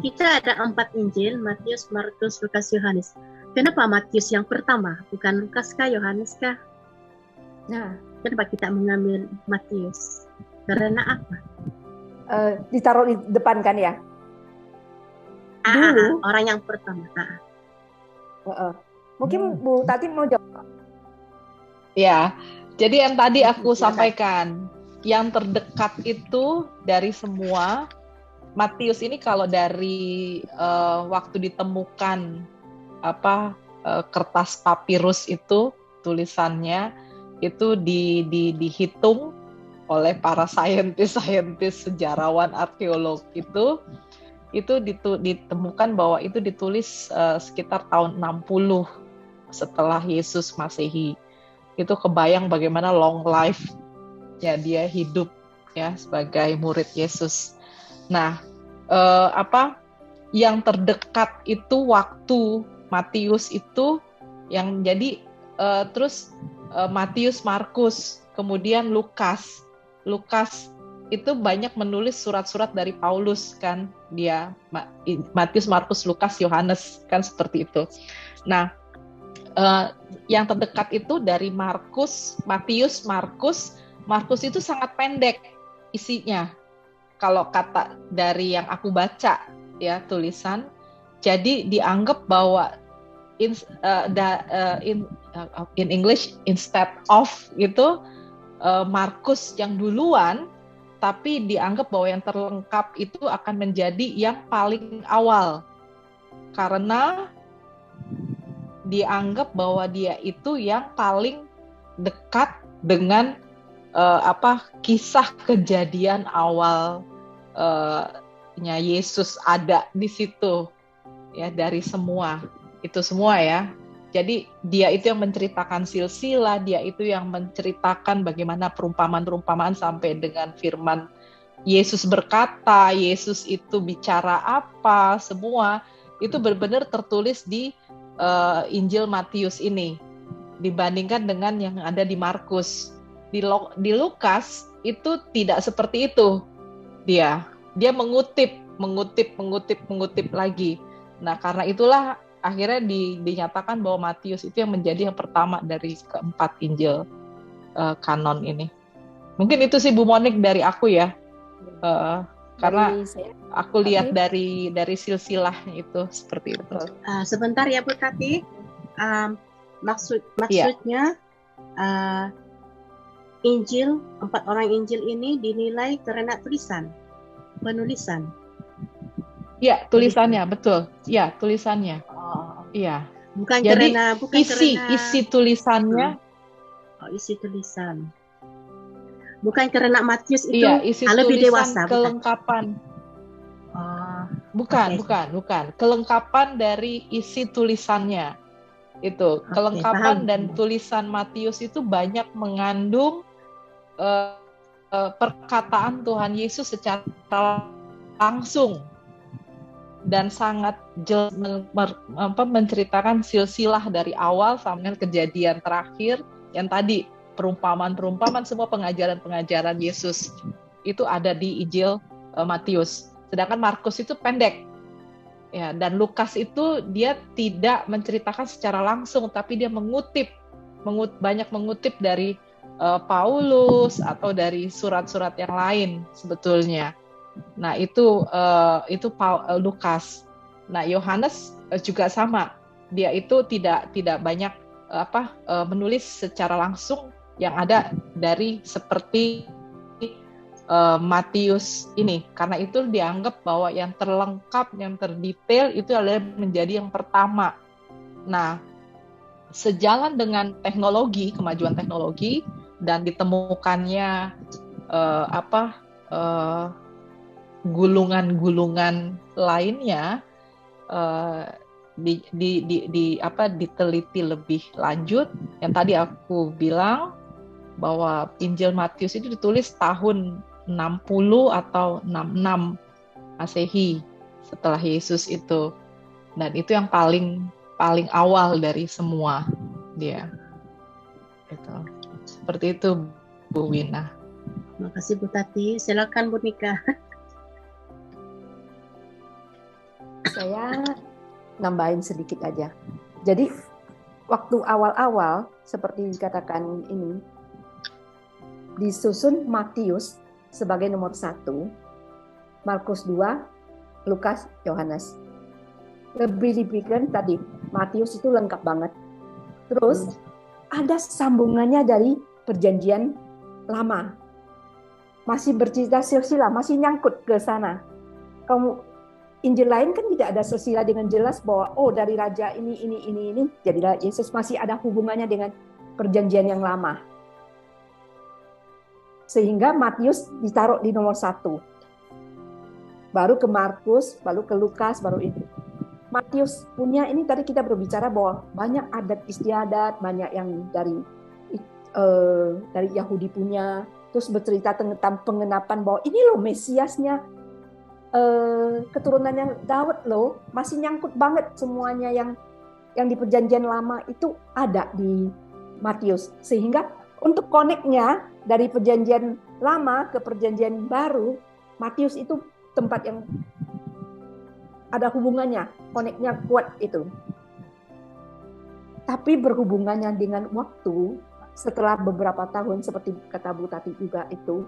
Kita ada 4 Injil, Matius, Markus, Lukas, Yohanes. Kenapa Matius yang pertama, bukan Lukas kah, Yohanes kah? Nah, kenapa kita mengambil Matius? Karena apa? Ditaruh di depan kan ya? Dulu orang yang pertama. Mungkin Bu Tati mau jawab. Ya, jadi yang tadi aku sampaikan, yang terdekat itu dari semua, Matius ini kalau dari waktu ditemukan kertas papirus itu tulisannya itu dihitung oleh para saintis sejarawan arkeolog itu ditemukan bahwa itu ditulis sekitar tahun 60 setelah Yesus Masehi. Itu kebayang bagaimana long life ya dia hidup ya sebagai murid Yesus. Nah, yang terdekat itu waktu Matius itu yang jadi terus Matius, Markus, kemudian Lukas. Lukas itu banyak menulis surat-surat dari Paulus kan, dia Matius, Markus, Lukas, Yohanes kan seperti itu. Nah, yang terdekat itu dari Matius, Markus itu sangat pendek isinya. Kalau kata dari yang aku baca ya tulisan, jadi dianggap bahwa in English instead of gitu Markus yang duluan, tapi dianggap bahwa yang terlengkap itu akan menjadi yang paling awal karena dianggap bahwa dia itu yang paling dekat dengan kisah kejadian awalnya Yesus ada di situ ya, dari semua itu semua ya. Jadi dia itu yang menceritakan silsilah, dia itu yang menceritakan bagaimana perumpamaan-perumpamaan sampai dengan firman Yesus berkata, Yesus itu bicara apa, semua itu benar-benar tertulis di Injil Matius ini dibandingkan dengan yang ada di Markus. Di Lukas itu tidak seperti itu. Dia mengutip lagi. Nah, karena itulah akhirnya dinyatakan bahwa Matius itu yang menjadi yang pertama dari keempat Injil kanon ini. Mungkin itu sih Bu Monik dari aku ya. Karena aku lihat dari silsilahnya itu seperti itu. Sebentar ya Bu Tati. Maksudnya empat orang Injil ini dinilai karena penulisan. Iya, tulisannya, betul. Iya, tulisannya. Iya. Bukan Jadi karena isi tulisannya. Isi tulisan. Bukan karena Matius itu iya, isi lebih tulisan dewasa. Kelengkapan. Bukan. Kelengkapan dari isi tulisannya. Itu kelengkapan paham. dan tulisan Matius itu banyak mengandung perkataan Tuhan Yesus secara langsung dan sangat jelas menceritakan silsilah dari awal sampai kejadian terakhir yang tadi perumpamaan semua pengajaran Yesus itu ada di Injil Matius. Sedangkan Markus itu pendek. Ya, dan Lukas itu dia tidak menceritakan secara langsung tapi dia banyak mengutip dari Paulus atau dari surat-surat yang lain sebetulnya. Nah, itu Lukas. Nah, Yohanes juga sama. Dia itu tidak banyak menulis secara langsung yang ada dari seperti Matius ini. Karena itu dianggap bahwa yang terlengkap, yang terdetail itu adalah menjadi yang pertama. Nah, sejalan dengan kemajuan teknologi dan ditemukannya gulungan-gulungan lainnya diteliti lebih lanjut. Yang tadi aku bilang bahwa Injil Matius itu ditulis tahun 60 atau 66 Masehi setelah Yesus itu. Dan itu yang paling awal dari semua dia. Itu. Seperti itu Bu Wina. Terima kasih Bu Tati. Silakan Bu Nika. Saya nambahin sedikit aja. Jadi waktu awal-awal seperti dikatakan ini disusun Matius sebagai nomor 1, Markus 2, Lukas, Yohanes. Lebih dipikirkan tadi Matius itu lengkap banget. Terus ada sambungannya dari Perjanjian Lama. Masih bercerita silsilah, masih nyangkut ke sana. Injil lain kan tidak ada silsilah dengan jelas bahwa dari raja ini. Jadilah Yesus masih ada hubungannya dengan Perjanjian yang lama. Sehingga Matius ditaruh di nomor 1. Baru ke Markus, baru ke Lukas, baru itu. Matius punya ini tadi kita berbicara bahwa banyak adat istiadat, banyak yang dari Yahudi punya, terus bercerita tentang pengenapan bahwa ini loh Mesiasnya, keturunannya Daud loh, masih nyangkut banget semuanya yang di Perjanjian Lama itu ada di Matius. Sehingga untuk connect-nya dari Perjanjian Lama ke Perjanjian Baru, Matius itu tempat yang ada hubungannya, connect-nya kuat itu. Tapi berhubungannya dengan waktu, setelah beberapa tahun seperti kata Bu Tati juga itu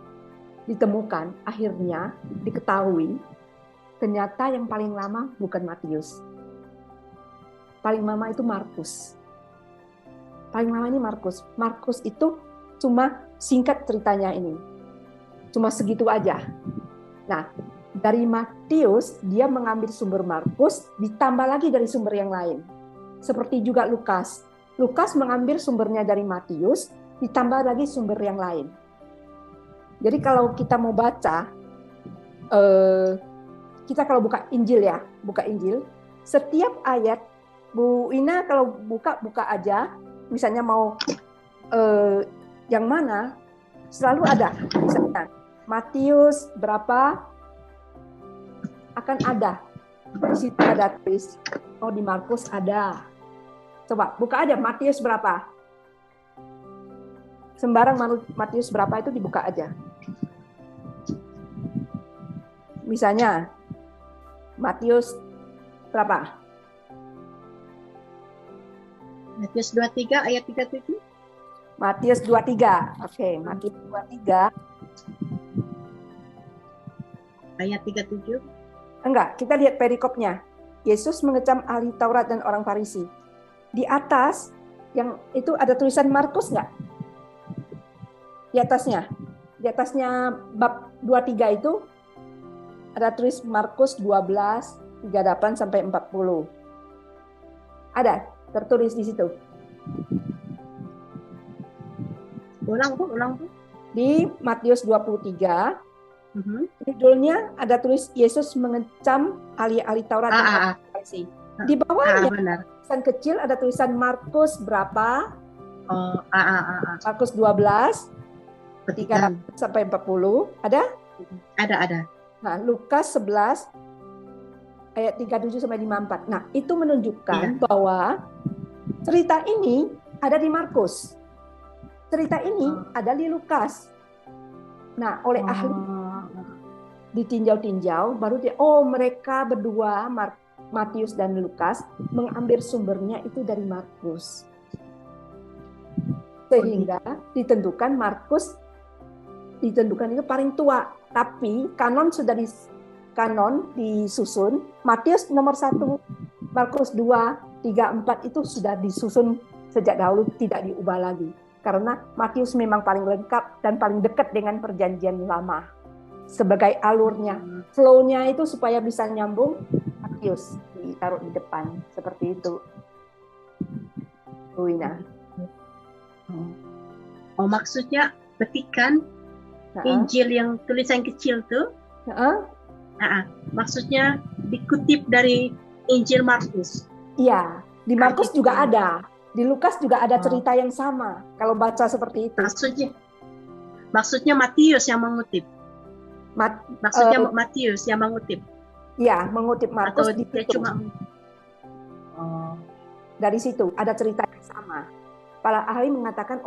ditemukan, akhirnya diketahui ternyata yang paling lama bukan Matius. Paling lama itu Markus. Paling lama ini Markus. Markus itu cuma singkat ceritanya ini. Cuma segitu aja. Nah, dari Matius dia mengambil sumber Markus ditambah lagi dari sumber yang lain. Seperti juga Lukas. Lukas mengambil sumbernya dari Matius, ditambah lagi sumber yang lain. Jadi kalau kita mau baca, kita kalau buka Injil ya, buka Injil, setiap ayat, Bu Ina kalau buka aja, misalnya mau yang mana, selalu ada. Misalnya Matius berapa, akan ada. Di situ ada tulis, di Markus ada. Coba buka aja Matius berapa. Sembarang Matius berapa itu dibuka aja. Misalnya Matius berapa? Matius 23 ayat 37. Matius 23. Oke, Matius 23 ayat 37. Enggak, kita lihat perikopnya. Yesus mengecam ahli Taurat dan orang Farisi. Di atas yang itu ada tulisan Markus enggak? Di atasnya bab 23 itu ada tulis Markus 12, 38 sampai 40. Ada tertulis di situ. Ulang Bu. Di Matius 23, judulnya ada tulis Yesus mengecam ahli-ahli Taurat dan Farisi. Di bawahnya tulisan kecil ada tulisan Markus berapa? Markus 12, 3 sampai 40. Ada? Ada. Nah, Lukas 11 ayat 37 sampai 54. Nah, itu menunjukkan bahwa cerita ini ada di Markus. Cerita ini ada di Lukas. Nah, oleh ahli ditinjau-tinjau, baru mereka berdua, Matius dan Lukas, mengambil sumbernya itu dari Markus. Sehingga ditentukan Markus itu paling tua. Tapi kanon sudah disusun. Matius nomor 1, Markus 2, 3, 4 itu sudah disusun sejak dahulu, tidak diubah lagi. Karena Matius memang paling lengkap dan paling dekat dengan perjanjian lama. Sebagai alurnya, flow-nya itu supaya bisa nyambung, Matius ditaruh di depan. Seperti itu. Bu Wina. Maksudnya petikan Injil yang tulisan kecil tuh. Maksudnya dikutip dari Injil Markus. Iya, di Markus juga ada. Di Lukas juga ada cerita yang sama. Kalau baca seperti itu. Maksudnya Matius yang mengutip. Matius yang mengutip. Iya, mengutip Markus di situ. Dari situ ada cerita yang sama. Para ahli mengatakan,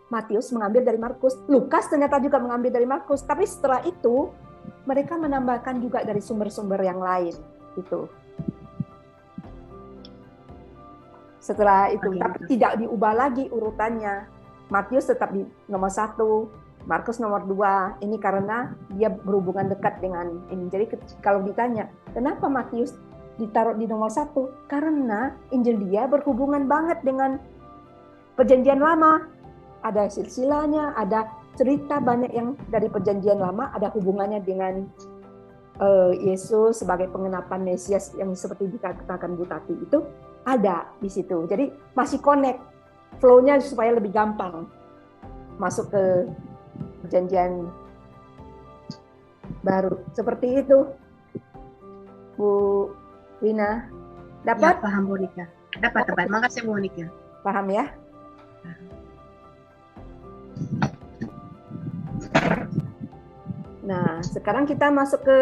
Matius mengambil dari Markus. Lukas ternyata juga mengambil dari Markus. Tapi setelah itu mereka menambahkan juga dari sumber-sumber yang lain. Itu. Setelah itu, tapi tidak diubah lagi urutannya. Matius tetap di nomor 1, Markus nomor 2. Ini karena dia berhubungan dekat dengan ini. Jadi kalau ditanya, kenapa Matius ditaruh di nomor 1? Karena Injil dia berhubungan banget dengan perjanjian lama. Ada silsilahnya, ada cerita banyak yang dari perjanjian lama, ada hubungannya dengan Yesus sebagai pengenapan Mesias yang seperti dikatakan Bu Tati itu. Ada di situ. Jadi masih connect flow-nya supaya lebih gampang masuk ke perjanjian baru. Seperti itu. Bu Wina. Dapat? Ya, paham Bu Nika. Dapat. Makasih Bu Nika. Paham ya? Nah, sekarang kita masuk ke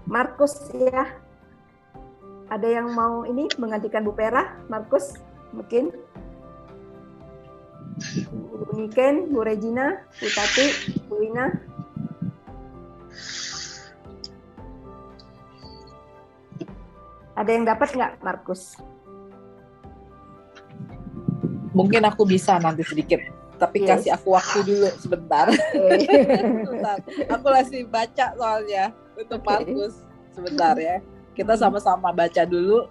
Markus ya. Ada yang mau ini menggantikan Bu Pera? Markus mungkin? Bu Niken, Bu Regina, Bu Tati, Bu Wina. Ada yang dapat nggak Markus? Mungkin aku bisa nanti sedikit, tapi kasih aku waktu dulu sebentar. Aku masih baca soalnya untuk Markus sebentar ya. Kita sama-sama baca dulu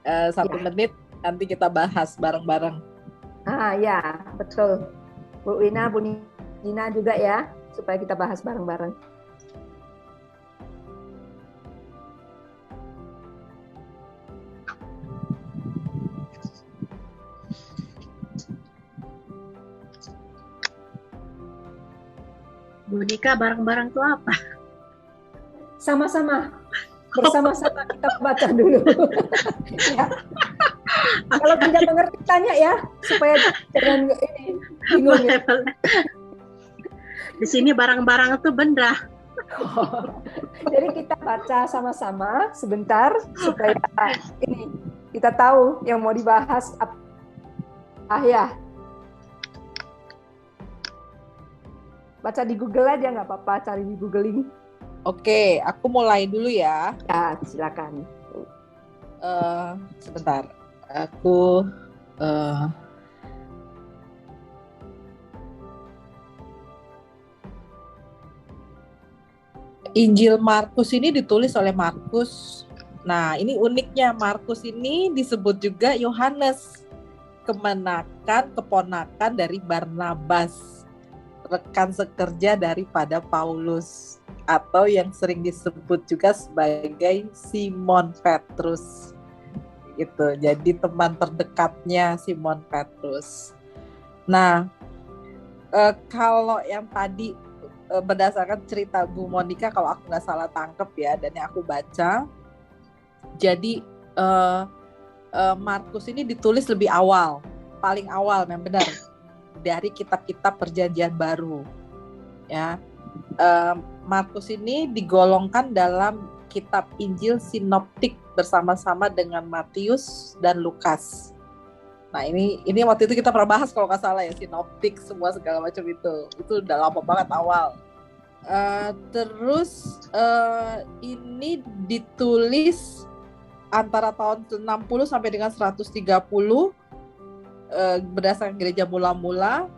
1 menit, nanti kita bahas bareng-bareng. Ya, betul. Bu Wina, Bu Nina juga ya, supaya kita bahas bareng-bareng. Bu Nika, bareng-bareng itu apa? Sama-sama. Bersama-sama kita baca dulu. Ya. Kalau tidak mengerti tanya ya, supaya jangan bingung ya. Di sini barang-barang itu benda. Jadi kita baca sama-sama sebentar supaya ini kita tahu yang mau dibahas apa ya. Baca di Google aja nggak apa-apa, cari di googling. Oke, aku mulai dulu ya. Ya, silakan. Sebentar, aku Injil Markus ini ditulis oleh Markus. Nah, ini uniknya, Markus ini disebut juga Yohanes, keponakan dari Barnabas. rekan sekerja daripada Paulus, atau yang sering disebut juga sebagai Simon Petrus. Gitu. Jadi teman terdekatnya Simon Petrus. Nah, kalau yang tadi berdasarkan cerita Bu Monica, kalau aku nggak salah tangkep ya, dan yang aku baca, jadi Markus ini ditulis lebih awal, paling awal, memang benar, dari kitab-kitab Perjanjian Baru. Ya, Markus ini digolongkan dalam kitab Injil sinoptik bersama-sama dengan Matius dan Lukas. Nah ini waktu itu kita pernah bahas kalau nggak salah ya, sinoptik semua segala macam itu udah lama banget awal. Terus ini ditulis antara tahun 60 sampai dengan 130 berdasarkan gereja mula-mula.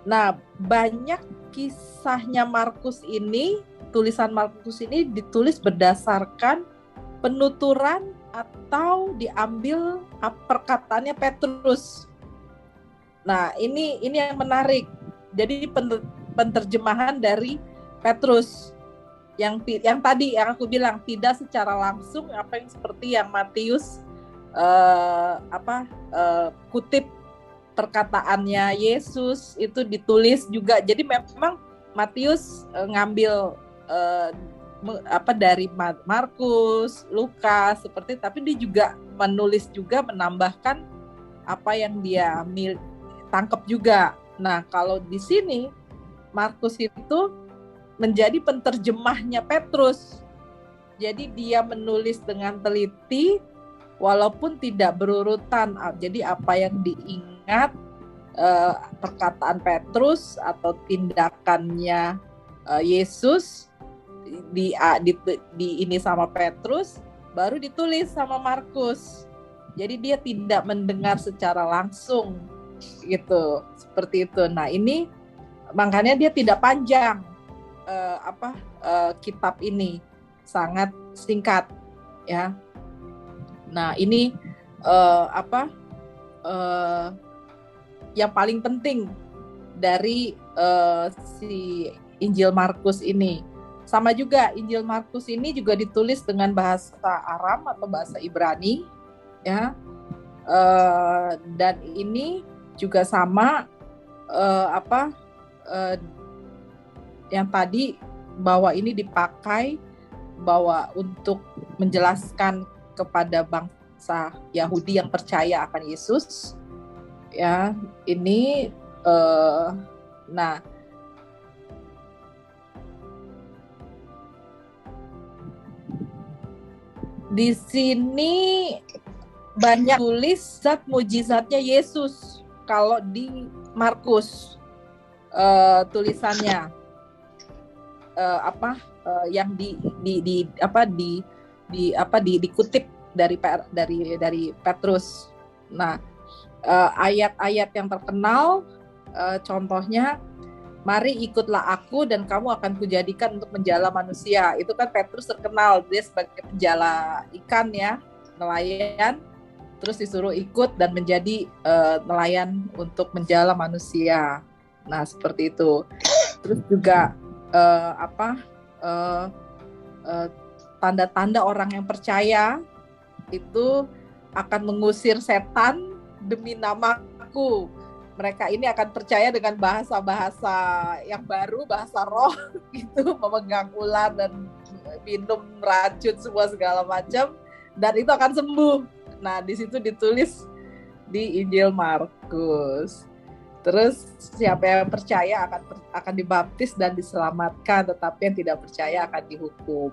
Nah banyak kisahnya Markus ini, tulisan Markus ini ditulis berdasarkan penuturan atau diambil perkataannya Petrus. Nah, ini yang menarik. Jadi penterjemahan dari Petrus yang tadi yang aku bilang tidak secara langsung apa yang seperti yang Matius kutip perkataannya Yesus itu ditulis juga. Jadi memang Matius ngambil dari Markus, Lukas seperti, tapi dia juga menulis juga, menambahkan apa yang dia tangkap juga. Nah, kalau di sini Markus itu menjadi penterjemahnya Petrus. Jadi dia menulis dengan teliti walaupun tidak berurutan. Jadi apa yang diingat perkataan Petrus atau tindakannya Yesus di ini sama Petrus, baru ditulis sama Markus. Jadi dia tidak mendengar secara langsung gitu, seperti itu. Nah ini makanya dia tidak panjang, kitab ini sangat singkat ya. Nah ini yang paling penting dari si Injil Markus ini. Sama juga Injil Markus ini juga ditulis dengan bahasa Aram atau bahasa Ibrani ya. Dan ini juga sama yang tadi, bahwa ini dipakai bahwa untuk menjelaskan kepada bangsa Yahudi yang percaya akan Yesus ya. Ini di sini banyak tulis zat mujizatnya Yesus kalau di Markus tulisannya yang dikutip dari Petrus. Nah, ayat-ayat yang terkenal contohnya, mari ikutlah aku dan kamu akan kujadikan untuk menjala manusia. Itu kan Petrus terkenal, dia sebagai penjala ikan ya, nelayan, terus disuruh ikut dan menjadi nelayan untuk menjala manusia. Nah seperti itu. Terus juga tanda-tanda orang yang percaya itu akan mengusir setan demi namaku. Mereka ini akan percaya dengan bahasa-bahasa yang baru, bahasa roh gitu, memegang ular dan minum racun semua segala macam, dan itu akan sembuh. Nah, di situ ditulis di Injil Markus. Terus siapa yang percaya akan dibaptis dan diselamatkan, tetapi yang tidak percaya akan dihukum.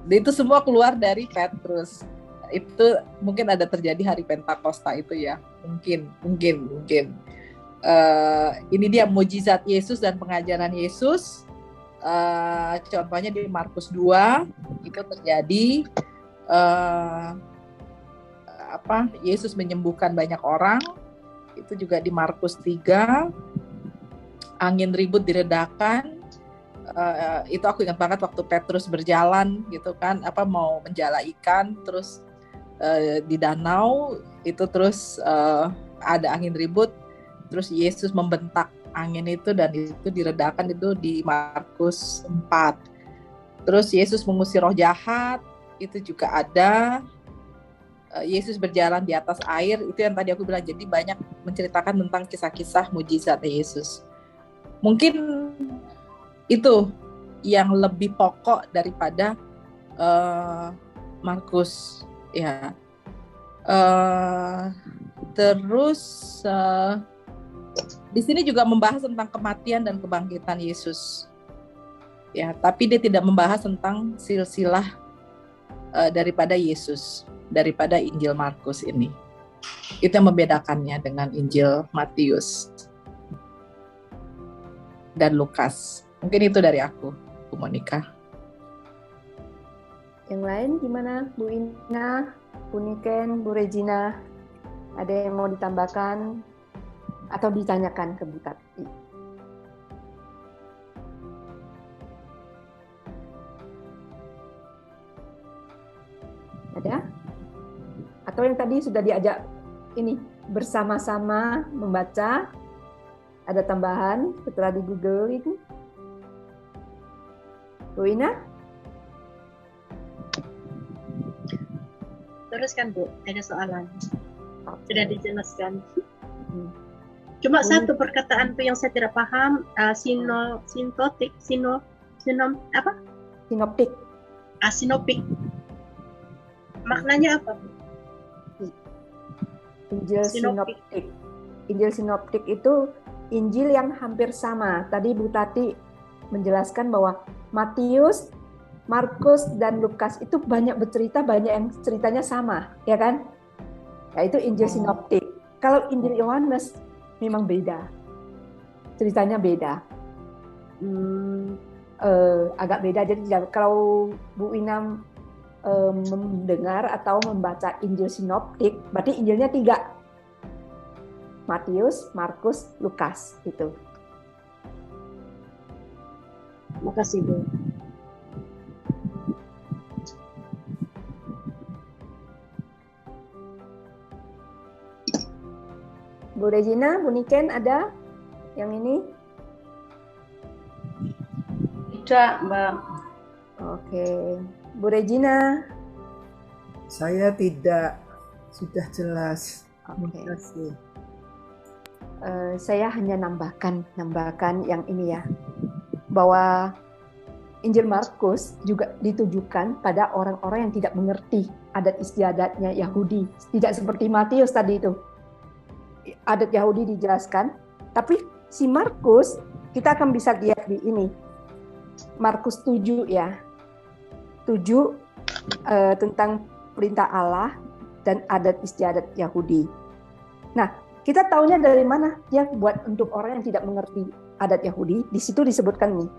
Itu semua keluar dari Petrus. Itu mungkin ada terjadi hari Pentakosta itu ya, mungkin. Ini dia mujizat Yesus dan pengajaran Yesus. Contohnya di Markus 2 itu terjadi Yesus menyembuhkan banyak orang. Itu juga di Markus 3 angin ribut diredakan. Itu aku ingat banget waktu Petrus berjalan gitu kan, mau menjala ikan, terus di danau itu terus ada angin ribut, terus Yesus membentak angin itu dan itu diredakan itu di Markus 4. Terus Yesus mengusir roh jahat itu juga ada. Yesus berjalan di atas air, itu yang tadi aku bilang, jadi banyak menceritakan tentang kisah-kisah mujizat Yesus. Mungkin itu yang lebih pokok daripada Markus ya. Terus di sini juga membahas tentang kematian dan kebangkitan Yesus ya, tapi dia tidak membahas tentang silsilah daripada Yesus, daripada Injil Markus ini. Itu yang membedakannya dengan Injil Matius dan Lukas. Mungkin itu dari aku, Bu Monica. Yang lain gimana? Bu Ina, Bu Niken, Bu Regina? Ada yang mau ditambahkan atau ditanyakan ke Bu Tati? Ada? Atau yang tadi sudah diajak ini bersama-sama membaca, ada tambahan setelah di Google itu? Bu Ina? Teruskan Bu, ada soalan. Sudah dijelaskan. Cuma satu perkataan tuh yang saya tidak paham, sinoptik. Sinopik. Maknanya apa, Bu? Injil sinoptik. Injil sinoptik itu Injil yang hampir sama. Tadi Bu Tati menjelaskan bahwa Matius, Markus, dan Lukas itu banyak bercerita, banyak yang ceritanya sama, ya kan? Yaitu Injil sinoptik. Kalau Injil Yohanes memang beda. Ceritanya beda. Agak beda. Jadi kalau Bu Ina mendengar atau membaca Injil sinoptik, berarti Injilnya 3. Matius, Markus, Lukas itu. Makasih, Bu. Bu Regina, Bu Niken ada yang ini? Tidak, Mbak. Oke. Bu Regina? Saya tidak, sudah jelas. Oke. Terima kasih. Saya hanya nambahkan yang ini ya, bahwa Injil Markus juga ditujukan pada orang-orang yang tidak mengerti adat istiadatnya Yahudi, tidak seperti Matius tadi itu. Adat Yahudi dijelaskan, tapi si Markus kita akan bisa lihat di ini. Markus 7 ya. 7 tentang perintah Allah dan adat istiadat Yahudi. Nah, kita taunya dari mana? Ya, buat untuk orang yang tidak mengerti adat Yahudi, di situ disebutkan nih.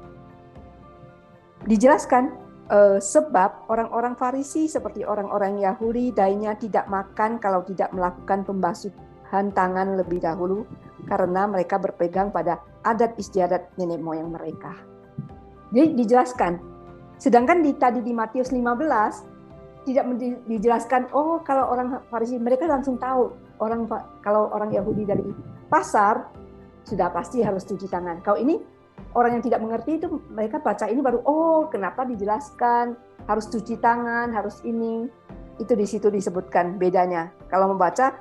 Dijelaskan sebab orang-orang Farisi seperti orang-orang Yahudi dayanya tidak makan kalau tidak melakukan pembasuhan tangan lebih dahulu karena mereka berpegang pada adat istiadat nenek moyang mereka. Jadi dijelaskan. Sedangkan tadi di Matius 15 tidak dijelaskan, oh kalau orang Farisi mereka langsung tahu, kalau orang Yahudi dari pasar sudah pasti harus cuci tangan. Kalau ini orang yang tidak mengerti itu mereka baca ini baru, oh kenapa dijelaskan harus cuci tangan, harus ini. Itu di situ disebutkan bedanya. Kalau membaca,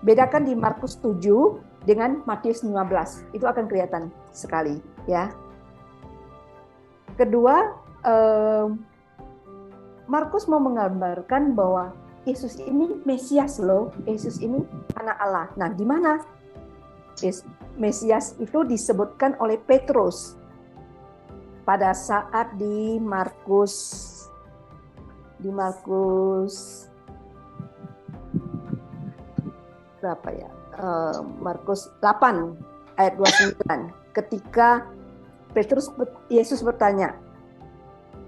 bedakan di Markus 7 dengan Matius 15. Itu akan kelihatan sekali ya. Kedua, Markus mau menggambarkan bahwa Yesus ini Mesias loh, Yesus ini anak Allah. Nah, di mana Mesias itu disebutkan oleh Petrus pada saat di Markus berapa ya? Markus 8 ayat 29. Ketika Yesus bertanya,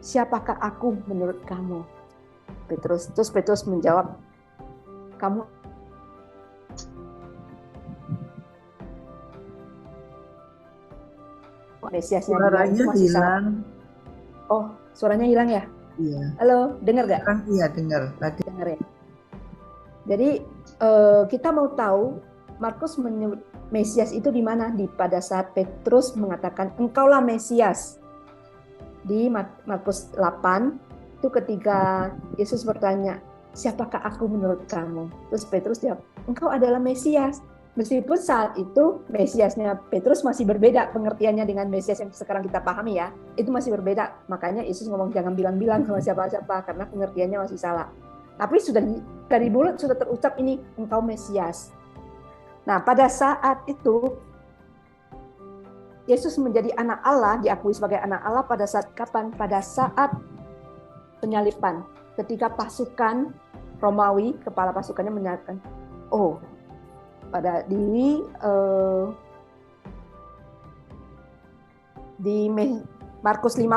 siapakah aku menurut kamu? Terus Petrus menjawab, kamu Mesiasnya. Suaranya hilang. Oh, suaranya hilang ya? Iya. Halo, dengar gak? Iya, dengar. Tadi. Dengar ya. Jadi kita mau tahu Markus menyebut Mesias itu di mana? Pada saat Petrus mengatakan engkaulah Mesias. Di Markus 8 itu ketika Yesus bertanya, siapakah aku menurut kamu? Terus Petrus jawab, engkau adalah Mesias. Meskipun saat itu Mesiasnya Petrus masih berbeda pengertiannya dengan Mesias yang sekarang kita pahami ya. Itu masih berbeda. Makanya Yesus ngomong jangan bilang-bilang sama siapa-siapa karena pengertiannya masih salah. Tapi sudah dari mulut sudah terucap ini engkau Mesias. Nah, pada saat itu Yesus menjadi anak Allah, diakui sebagai anak Allah pada saat kapan? Pada saat penyaliban. Ketika pasukan Romawi, kepala pasukannya menyatakan, oh, pada di Markus 15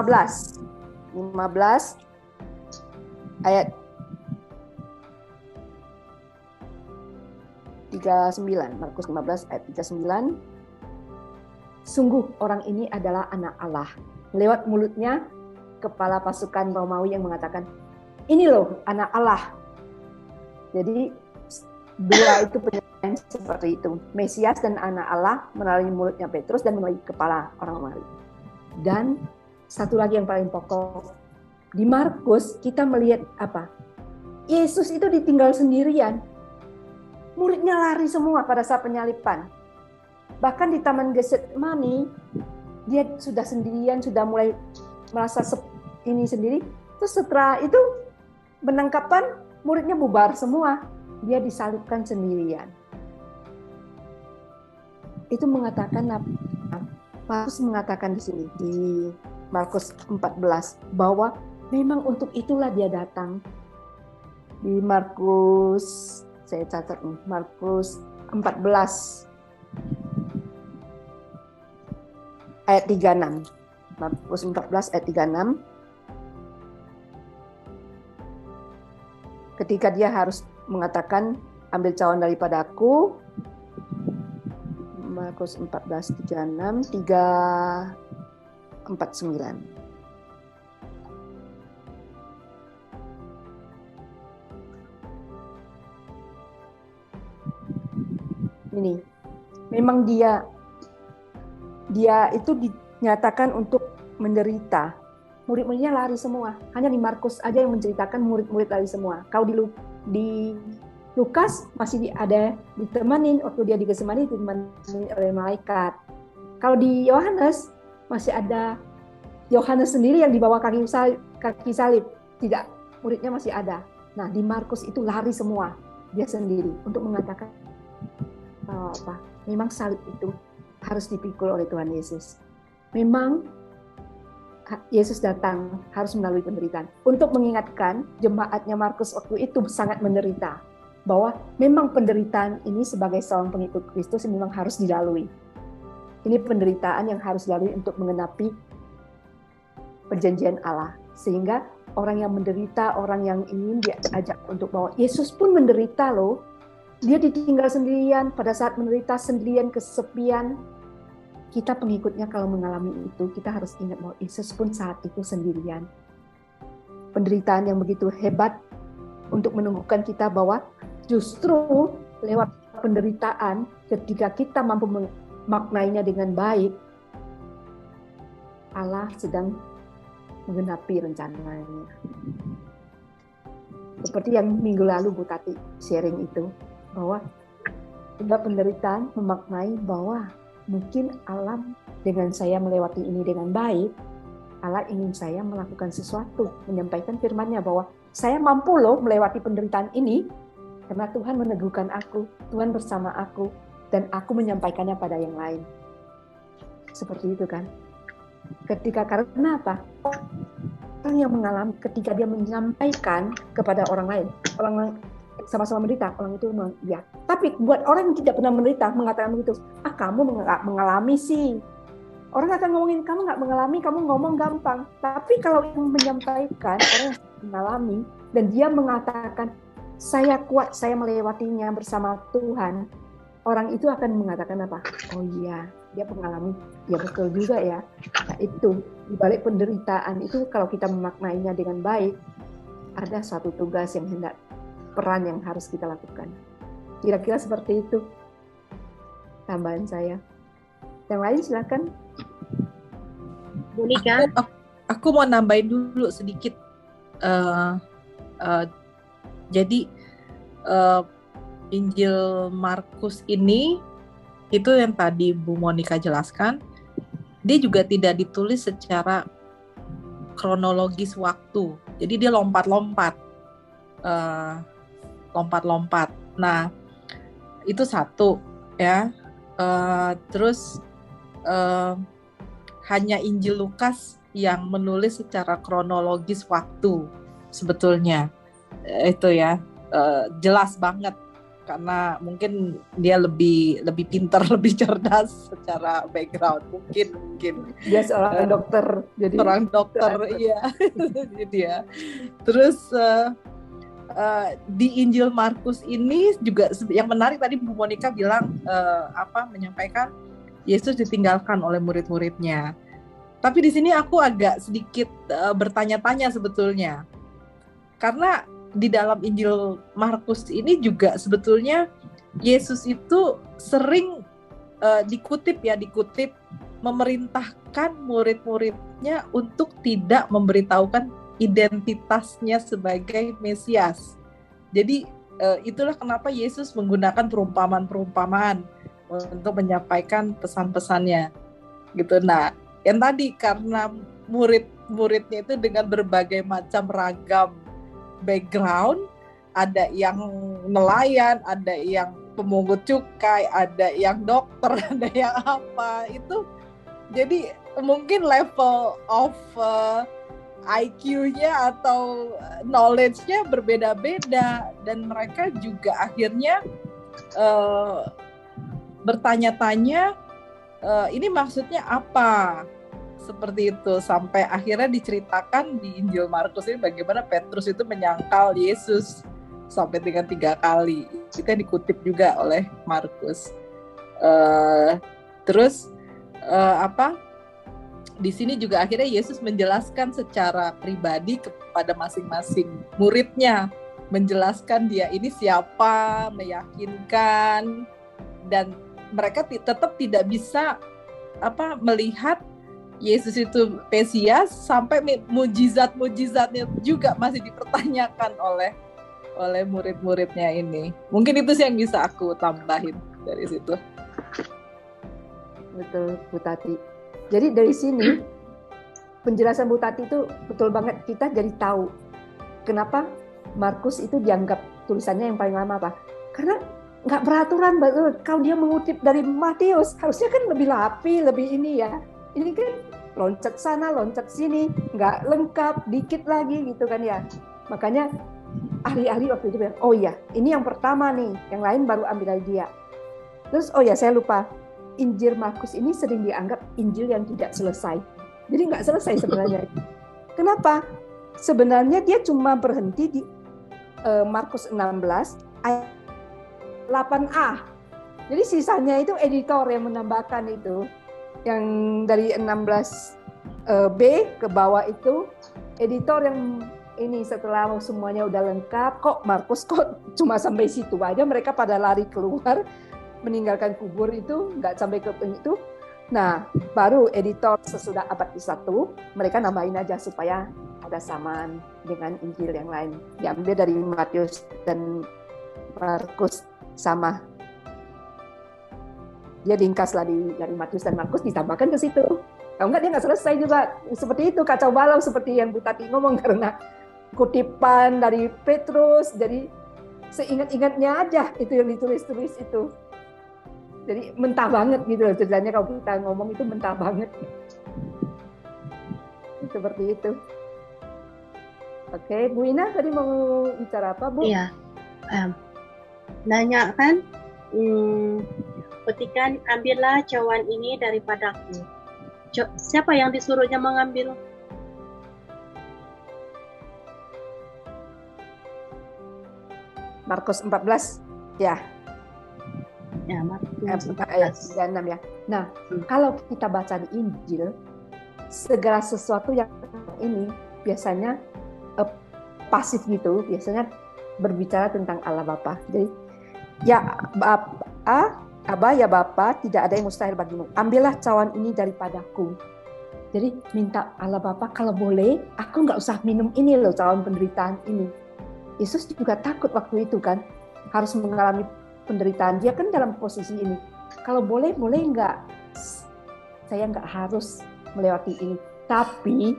ayat 39, Markus 15 ayat 39, sungguh orang ini adalah anak Allah. Lewat mulutnya kepala pasukan Romawi yang mengatakan, ini loh anak Allah. Jadi dua itu penyampaian seperti itu. Mesias dan anak Allah melalui mulutnya Petrus dan melalui kepala orang Romawi. Dan satu lagi yang paling pokok, di Markus kita melihat apa? Yesus itu ditinggal sendirian. Muridnya lari semua pada saat penyaliban. Bahkan di Taman Getsemani, dia sudah sendirian, sudah mulai merasa ini sendiri. Terus setelah itu penangkapan, muridnya bubar semua. Dia disalibkan sendirian. Itu mengatakan apa? Markus mengatakan di sini di Markus 14 bahwa memang untuk itulah dia datang. Di Markus, saya catat nih, Markus 14 ayat 36. Markus 14 ayat 36. Ketika dia harus mengatakan ambil cawan daripada aku, Markus 14:36, 3:49. Ini memang dia itu dinyatakan untuk menderita. Murid-muridnya lari semua. Hanya di Markus aja yang menceritakan murid-murid lari semua. Kalau di Lukas masih ada ditemanin waktu dia di Getsemani, ditemani oleh malaikat. Kalau di Yohanes masih ada Yohanes sendiri yang dibawa kaki salib. Tidak, muridnya masih ada. Nah, di Markus itu lari semua dia sendiri untuk mengatakan apa? Memang salib itu harus dipikul oleh Tuhan Yesus. Memang Yesus datang harus melalui penderitaan untuk mengingatkan jemaatnya Markus waktu itu sangat menderita bahwa memang penderitaan ini sebagai seorang pengikut Kristus memang harus dilalui. Ini penderitaan yang harus dilalui untuk mengenapi perjanjian Allah, sehingga orang yang menderita, orang yang ingin diajak untuk bahwa Yesus pun menderita loh. Dia ditinggal sendirian pada saat menderita, sendirian, kesepian. Kita pengikutnya kalau mengalami itu, kita harus ingat bahwa Yesus pun saat itu sendirian. Penderitaan yang begitu hebat untuk menunjukkan kita bahwa justru lewat penderitaan, ketika kita mampu memaknainya dengan baik, Allah sedang menggenapi rencananya. Seperti yang minggu lalu Bu Tati sharing itu, bahwa penderitaan memaknai bahwa mungkin Allah dengan saya melewati ini dengan baik, Allah ingin saya melakukan sesuatu, menyampaikan firman-Nya bahwa saya mampu loh melewati penderitaan ini karena Tuhan meneguhkan aku, Tuhan bersama aku, dan aku menyampaikannya pada yang lain. Seperti itu kan. Karena apa? Orang yang mengalami ketika dia menyampaikan kepada orang lain sama-sama menderita, orang itu ya. Tapi buat orang yang tidak pernah menderita mengatakan begitu, kamu nggak mengalami sih. Orang akan ngomongin kamu nggak mengalami, kamu ngomong gampang. Tapi kalau yang menyampaikan orang yang mengalami dan dia mengatakan saya kuat, saya melewatinya bersama Tuhan, orang itu akan mengatakan apa? Oh iya, dia mengalami, ya betul juga ya. Nah itu di balik penderitaan itu kalau kita memaknainya dengan baik, ada suatu tugas yang peran yang harus kita lakukan. Kira-kira seperti itu. tambahan saya. Yang lain silakan. Monica. Aku mau nambahin dulu sedikit. Jadi Injil Markus ini itu yang tadi Bu Monica jelaskan, dia juga tidak ditulis secara kronologis waktu. Jadi dia lompat-lompat. Nah, itu satu ya. Terus hanya Injil Lukas yang menulis secara kronologis waktu sebetulnya. Itu ya, jelas banget karena mungkin dia lebih pintar, lebih cerdas secara background mungkin dia seorang dokter, jadi seorang dokter iya. Jadi ya. Terus di Injil Markus ini juga yang menarik tadi Bu Monica bilang menyampaikan Yesus ditinggalkan oleh murid-muridnya. Tapi di sini aku agak sedikit bertanya-tanya sebetulnya, karena di dalam Injil Markus ini juga sebetulnya Yesus itu sering dikutip memerintahkan murid-muridnya untuk tidak memberitahukan identitasnya sebagai Mesias. Jadi itulah kenapa Yesus menggunakan perumpamaan-perumpamaan untuk menyampaikan pesan-pesannya gitu. Nah, yang tadi karena murid-muridnya itu dengan berbagai macam ragam background, ada yang nelayan, ada yang pemungut cukai, ada yang dokter, ada yang apa, itu jadi mungkin level of IQ-nya atau knowledge-nya berbeda-beda, dan mereka juga akhirnya bertanya-tanya ini maksudnya apa, seperti itu, sampai akhirnya diceritakan di Injil Markus ini bagaimana Petrus itu menyangkal Yesus sampai dengan 3 kali. Itu yang dikutip juga oleh Markus. Di sini juga akhirnya Yesus menjelaskan secara pribadi kepada masing-masing muridnya, menjelaskan dia ini siapa, meyakinkan, dan mereka tetap tidak bisa melihat Yesus itu Mesias, sampai mujizat-mujizatnya juga masih dipertanyakan oleh murid-muridnya ini. Mungkin itu sih yang bisa aku tambahin dari situ. Betul, Bu Tati. Jadi dari sini penjelasan Bu Tati itu betul banget, kita jadi tahu kenapa Markus itu dianggap tulisannya yang paling lama, Pak. Karena nggak beraturan, betul. Kalau dia mengutip dari Matius, harusnya kan lebih rapi, lebih ini ya. Ini kan loncat sana, loncat sini, nggak lengkap, dikit lagi gitu kan ya. Makanya ahli-ahli waktu itu bilang, oh iya, ini yang pertama nih, yang lain baru ambil dari dia. Terus, oh ya saya lupa, Injil Markus ini sering dianggap Injil yang tidak selesai. Jadi nggak selesai sebenarnya. Kenapa? Sebenarnya dia cuma berhenti di Markus 16 ayat 8a. Jadi sisanya itu editor yang menambahkan itu. Yang dari 16b ke bawah itu editor yang ini, setelah semuanya udah lengkap, kok Markus kok cuma sampai situ aja, mereka pada lari keluar meninggalkan kubur itu, nggak sampai ke itu. Nah, baru editor sesudah abad ke-1 mereka nambahin aja supaya ada samaan dengan Injil yang lain. Diambil dari Matius dan Markus sama. Dia ringkas lah dari Matius dan Markus, ditambahkan ke situ. Kalau enggak dia nggak selesai juga. Seperti itu, kacau balau seperti yang Bu Tati ngomong, karena kutipan dari Petrus, jadi seingat-ingatnya aja itu yang ditulis-tulis itu. Jadi mentah banget gitu loh ceritanya, kalau kita ngomong itu mentah banget. Seperti itu. Oke, Bu Ina tadi mau bicara apa, Bu? Iya. Nanya kan, petikan ambillah cawan ini daripadaku. Siapa yang disuruhnya mengambil? Markus 14, ya. Ya, Markus 14 ayat 6 ya. Nah, kalau kita baca di Injil, segala sesuatu yang ini biasanya pasif gitu, biasanya berbicara tentang Allah Bapa. Jadi ya Bapa Aba ya Bapa, tidak ada yang mustahil bagimu. Ambillah cawan ini daripadaku. Jadi minta Allah Bapa, kalau boleh, aku nggak usah minum ini loh, cawan penderitaan ini. Yesus juga takut waktu itu kan, harus mengalami penderitaan. Dia kan dalam posisi ini. Kalau boleh nggak, saya nggak harus melewati ini. Tapi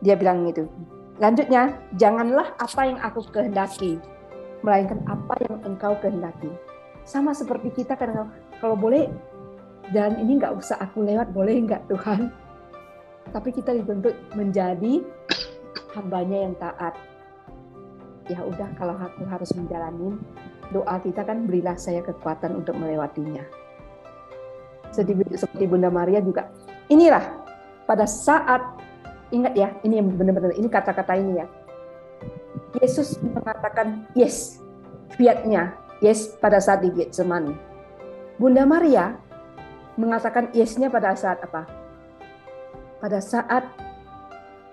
dia bilang gitu. Lanjutnya, janganlah apa yang aku kehendaki, melainkan apa yang engkau kehendaki. Sama seperti kita kadang kalau boleh jalan ini nggak usah aku lewat, boleh nggak Tuhan? Tapi kita dituntut menjadi hambanya yang taat. Ya udah, kalau aku harus menjalani, doa kita kan berilah saya kekuatan untuk melewatinya. Seperti Bunda Maria juga. Inilah pada saat, ingat ya, ini yang benar-benar, ini kata-kata ini ya. Yesus mengatakan yes, fiat-nya yes pada saat di Getsemani. Bunda Maria mengatakan yes-nya pada saat apa? Pada saat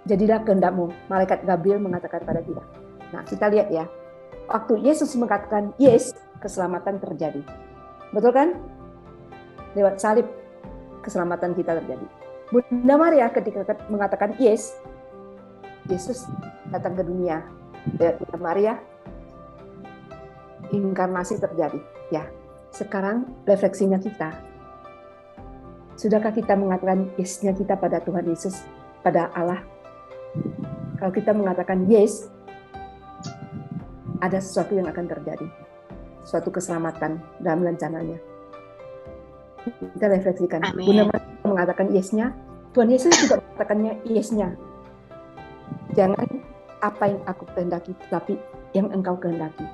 jadilah kehendakmu, malaikat Gabriel mengatakan pada kita. Nah, kita lihat ya. Waktu Yesus mengatakan yes, keselamatan terjadi. Betul kan? Lewat salib keselamatan kita terjadi. Bunda Maria ketika mengatakan yes, Yesus datang ke dunia. Lewat Bunda Maria, inkarnasi terjadi. Ya, sekarang refleksinya kita. Sudahkah kita mengatakan yes-nya kita pada Tuhan Yesus, pada Allah? Kalau kita mengatakan yes, ada sesuatu yang akan terjadi. Suatu keselamatan dalam rencananya. Kita refleksikan. Bunda Maria mengatakan yes-nya, Tuhan Yesus juga mengatakannya yes-nya. Jangan apa yang aku kehendaki, tapi yang engkau kehendaki.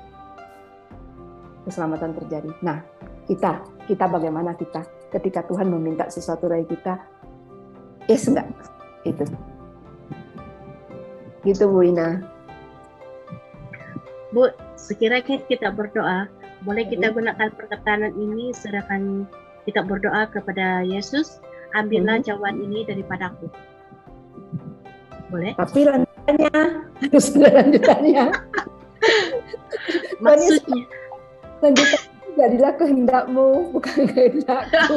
Keselamatan terjadi. Nah, kita bagaimana kita ketika Tuhan meminta sesuatu dari kita, yes enggak? Itu. Gitu Bu Ina. Bu, sekiranya kita berdoa, boleh kita gunakan perkataan ini, sedangkan kita berdoa kepada Yesus, ambillah cawan ini daripadaku. Boleh? Tapi lanjutannya, harus ada lanjutannya. Maksudnya? Lanjutannya, jadilah kehendakmu, bukan kehendakku.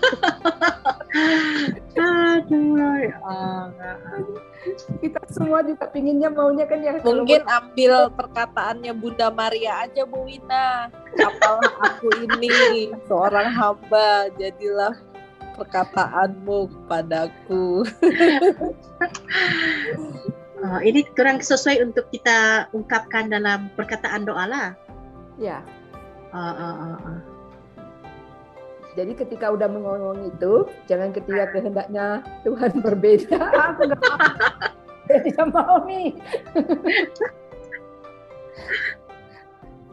Kita semua juga pinginnya maunya kan yang mungkin ambil perkataannya Bunda Maria aja Bu Wina. Apalah aku ini seorang hamba, jadilah perkataanmu kepadaku. Ini kurang sesuai untuk kita ungkapkan dalam perkataan doa lah. Ya. Jadi ketika udah ngomong itu, jangan ketika kehendaknya Tuhan berbeda. Aku nggak mau. Saya tidak mau nih.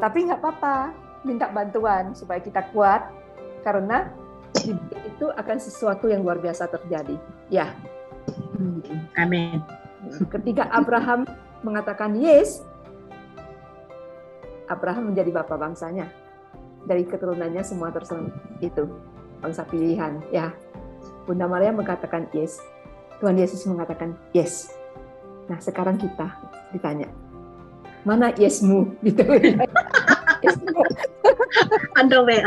Tapi nggak apa-apa, minta bantuan supaya kita kuat, karena itu akan sesuatu yang luar biasa terjadi. Ya. Amin. Ketika Abraham mengatakan yes, Abraham menjadi bapa bangsanya. Dari keturunannya semua itu bangsa pilihan. Ya, Bunda Maria mengatakan yes, Tuhan Yesus mengatakan yes. Nah sekarang kita ditanya, mana yesmu? Gitu. Yesmu. On the way.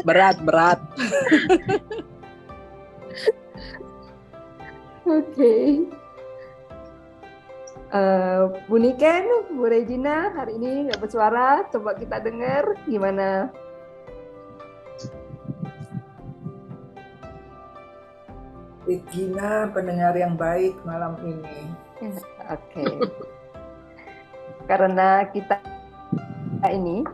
Berat. Oke. Bu Niken, Bu Regina hari ini nggak bersuara, coba kita dengar gimana. Regina pendengar yang baik malam ini. Oke. Karena kita ini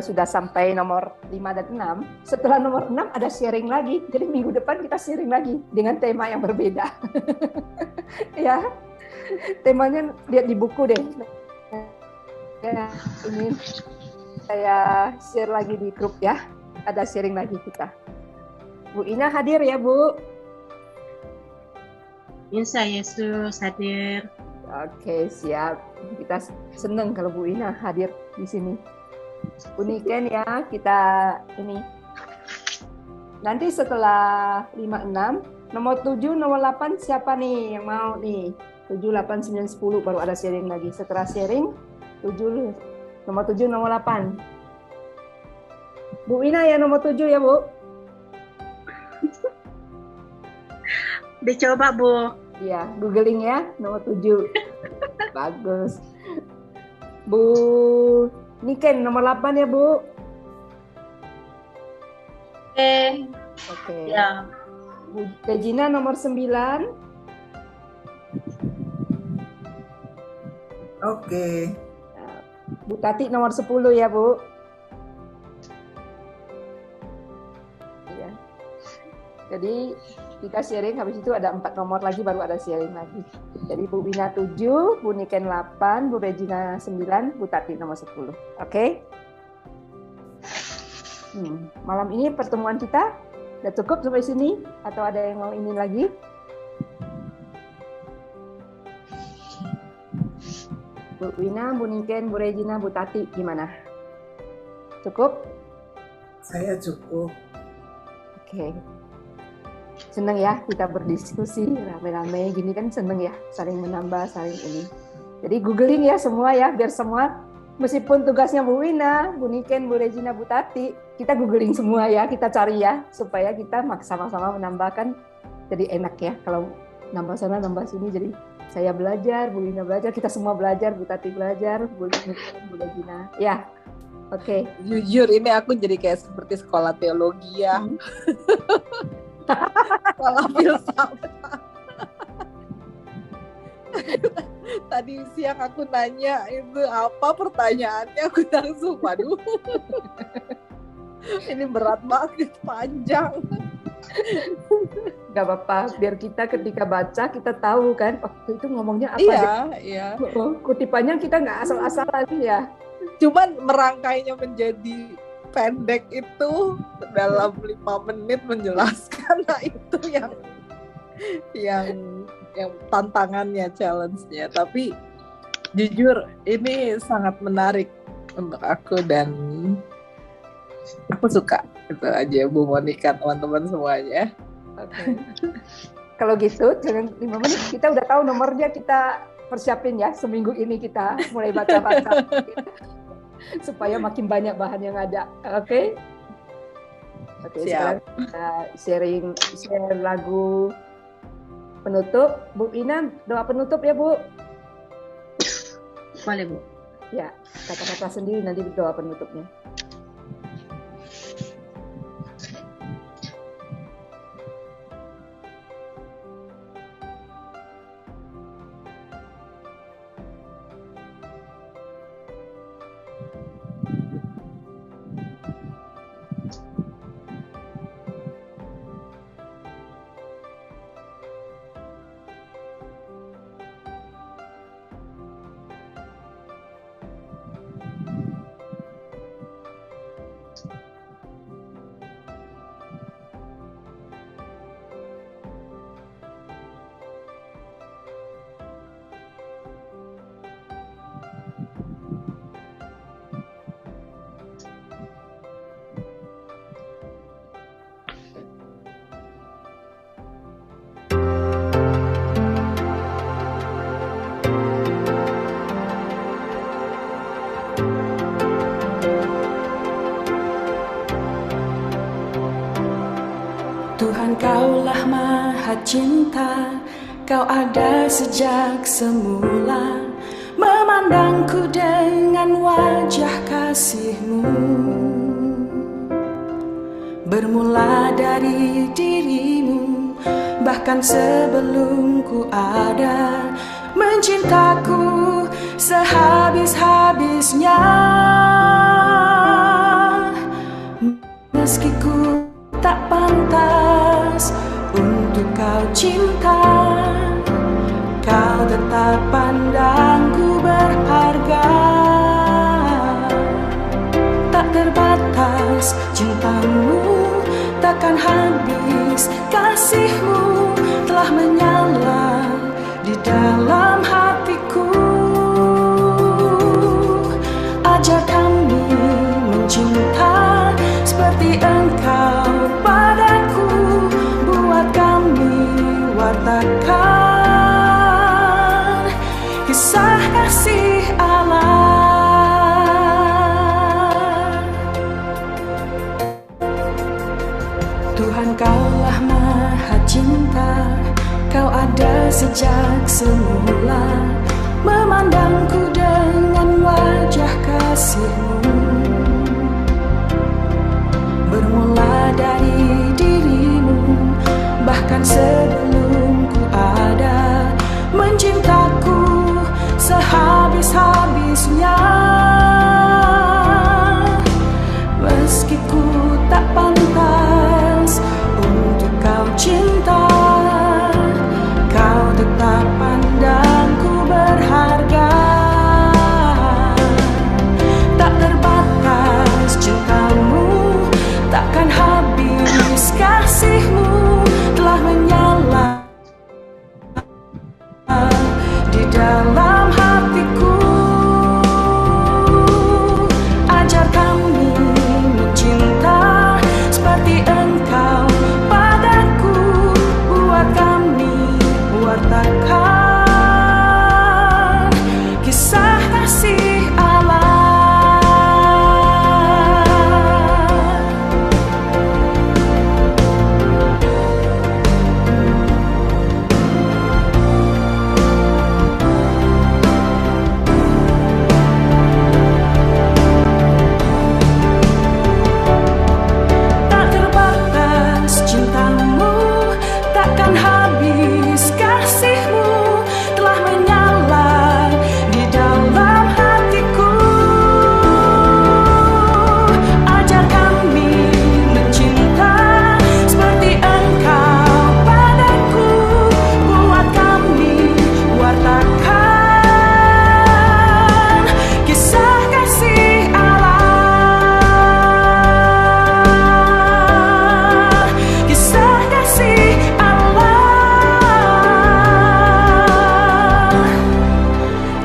sudah sampai nomor 5 dan 6. Setelah nomor 6 ada sharing lagi. Jadi minggu depan kita sharing lagi dengan tema yang berbeda. Ya. Temanya lihat di buku deh. Ya, ini saya share lagi di grup ya. Ada sharing lagi kita. Bu Ina hadir ya, Bu? Insya Yesus hadir. Oke, siap. Kita senang kalau Bu Ina hadir di sini. Bu Niken ya, kita ini. Nanti setelah 5-6, nomor 7, nomor 8 siapa nih yang mau nih? 7, 8, 9, 10 baru ada sharing lagi. Setelah sharing, nomor 7, nomor 8. Bu Wina ya nomor 7 ya Bu. Dicoba Bu. Iya, googling ya nomor 7. Bagus. Bu Niken nomor 8 ya Bu. Oke. Ya. Bu Regina nomor 9. Oke. Bu Tati nomor 10 ya Bu. Iya. Jadi kita sharing, habis itu ada 4 nomor lagi baru ada sharing lagi. Jadi Bu Wina 7, Bu Niken 8, Bu Regina 9, Bu Tati nomor 10. Oke? Malam ini pertemuan kita udah cukup sampai sini atau ada yang mau ini lagi? Bu Wina, Bu Niken, Bu Regina, Bu Tati gimana? Cukup? Saya cukup. Oke. Seneng ya kita berdiskusi rame-rame gini kan, seneng ya, saling menambah, saling ini. Jadi googling ya semua ya, biar semua meskipun tugasnya Bu Wina, Bu Niken, Bu Regina, Bu Tati, kita googling semua ya, kita cari ya supaya kita sama-sama menambahkan jadi enak ya. Kalau nambah sana nambah sini, jadi saya belajar, Bu Wina belajar, kita semua belajar, Bu Tati belajar, Bu Niken, Bu Regina. Ya. Oke. Jujur ini aku jadi kayak seperti sekolah teologi ya. Sekolah filsafat. Tadi siang aku nanya itu apa pertanyaannya, aku langsung waduh. Ini berat banget, panjang. Gak apa-apa, biar kita ketika baca kita tahu kan waktu itu ngomongnya apa. Iya. Kutipannya kita nggak asal-asalan ya. Cuman merangkainya menjadi pendek itu dalam 5 menit menjelaskan, nah itu yang tantangannya, challenge-nya. Tapi jujur ini sangat menarik untuk aku dan aku suka. Itu aja Bu Monica, teman-teman semuanya. Oke. Kalau gitu jangan 5 menit, kita udah tahu nomornya, kita persiapin ya seminggu ini kita mulai baca-baca supaya makin banyak bahan yang ada. Oke? Oke, sekarang kita share lagu penutup. Bu Ina, doa penutup ya Bu. Boleh Bu. Ya, kata-kata sendiri nanti doa penutupnya. Tuhan, Kaulah Maha Cinta, Kau ada sejak semula, memandangku dengan wajah kasih-Mu. Bermula dari diri-Mu, bahkan sebelum ku ada, mencintaku sehabis-habisnya. Meski ku tak pantas untuk Kau cinta, Kau tetap pandangku berharga. Tak terbatas cinta-Mu, takkan habis kasih-Mu, telah menyala di dalam hatiku. Ajar kami mencinta seperti Engkau padaku, buat kami wartakan kisah kasih Allah. sejak semula memandangku dengan wajah kasih-Mu. Bermula dari diri-Mu, bahkan sebelum ku ada, mencintaku sehabis-habisnya. Meski ku tak pantas untuk Kau cinta, Kau tetap pandangku berharga. Tak terbatas cinta-Mu, takkan habis kasih-Mu telah menyala di dalam hatiku. Ajar kami mencinta seperti Engkau padaku. Buat kami wartakan kisah kasih Allah. Tak terbatas cinta-Mu, takkan habis kasih-Mu telah menyala di dalam hatiku. Ajar kami mencinta seperti Engkau padaku. Buat kami wartakan kisah kasih Allah. Kisah kasih Allah.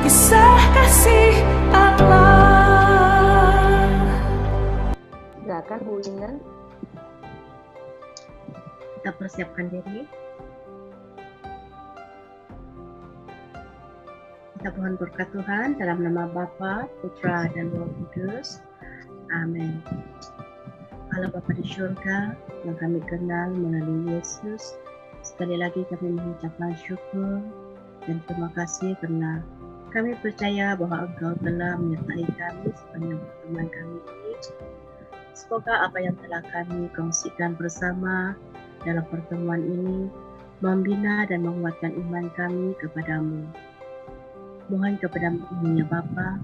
Kisah kasih Allah. Silakan Bu Lina. Kita persiapkan diri. Kita mohon berkat Tuhan dalam nama Bapa, Putra, dan Roh Kudus. Amin. Allah Bapa di surga yang kami kenal melalui Yesus, sekali lagi kami mengucapkan syukur dan terima kasih karena kami percaya bahwa Engkau telah menyertai kami sepanjang pertemuan kami ini. Semoga apa yang telah kami kongsikan bersama dalam pertemuan ini membina dan menguatkan iman kami kepadamu. Mohon kepada-Mu ya Bapa,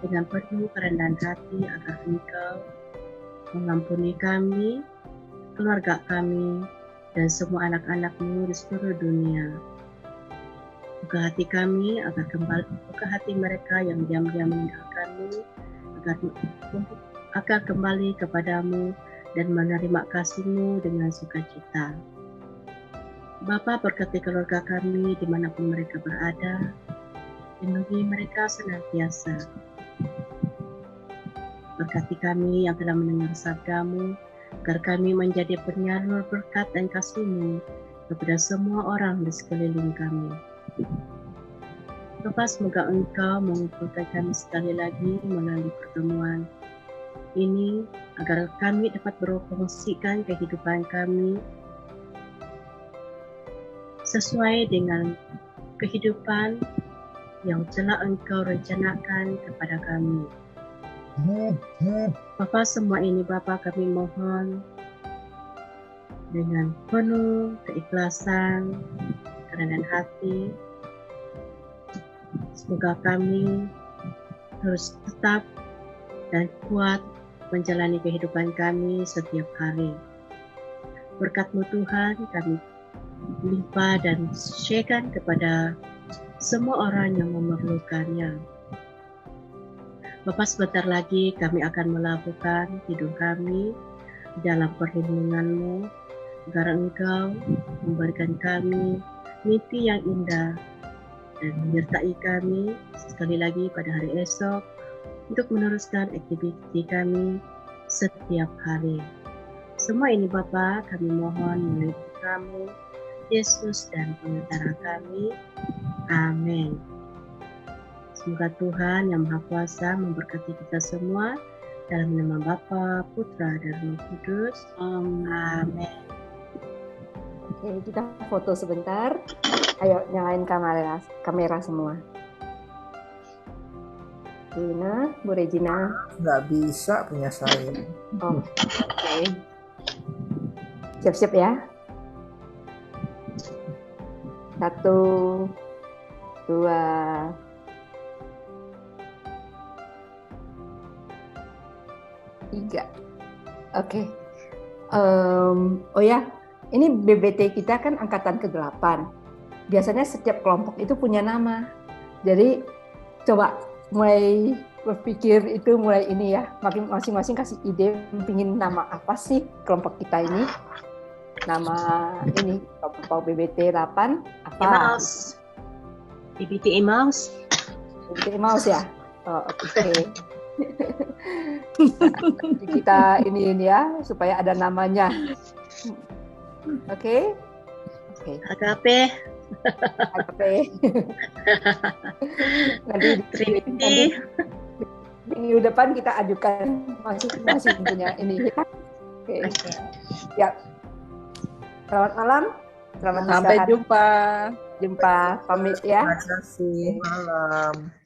dengan penuh kerendahan hati agar Engkau mengampuni kami, keluarga kami, dan semua anak-anak-Mu di seluruh dunia. Buka hati kami agar buka hati mereka yang diam-diam meninggalkan-Mu, agar kembali kepadamu dan menerima kasih-Mu dengan sukacita. Bapa, berkati keluarga kami dimanapun mereka berada, lindungi mereka senantiasa. Berkati kami yang telah mendengar sabda-Mu, agar kami menjadi penyalur berkat dan kasih-Mu kepada semua orang di sekeliling kami. Bapa, semoga Engkau mengumpulkan kami sekali lagi melalui pertemuan ini, agar kami dapat berfungsikan kehidupan kami sesuai dengan kehidupan yang telah Engkau rencanakan kepada kami. Bapa, semua ini Bapa kami mohon dengan penuh keikhlasan, kerendahan hati. Semoga kami terus tetap dan kuat menjalani kehidupan kami setiap hari. Berkat-Mu Tuhan kami limpah dan syaikan kepada semua orang yang memerlukannya. Bapa, sebentar lagi kami akan melakukan tidur kami dalam perlindungan-Mu, agar Engkau memberikan kami mimpi yang indah dan menyertai kami sekali lagi pada hari esok untuk meneruskan aktiviti kami setiap hari. Semua ini Bapa kami mohon melalui Putra-Mu, Yesus dan Pengantara kami. Amin. Semoga Tuhan yang Maha Kuasa memberkati kita semua dalam nama Bapa, Putra, dan Roh Kudus. Amin. Oke, kita foto sebentar. Ayo nyalain kamera semua. Regina, Bu Regina. Nggak bisa punya saya. Oh, oke. Siap-siap ya. 1, 2, 3. Oke. Oh ya, ini BBT kita kan angkatan ke-8. Biasanya setiap kelompok itu punya nama. Jadi coba mulai berpikir itu mulai ini ya, masing-masing kasih ide pingin nama apa sih kelompok kita ini. Nama ini kelompok BBT 8 apa? Emmaus. BBT Emmaus. BBT Emmaus ya. Oh, oke. Kita ini ya supaya ada namanya. Oke. AKP. Nanti Trinity. minggu depan kita ajukan masing-masing punya ini. Oke. Ya. Selamat malam. Selamat Sampai istirahat. jumpa. Pamit ya. Terima kasih. Malam.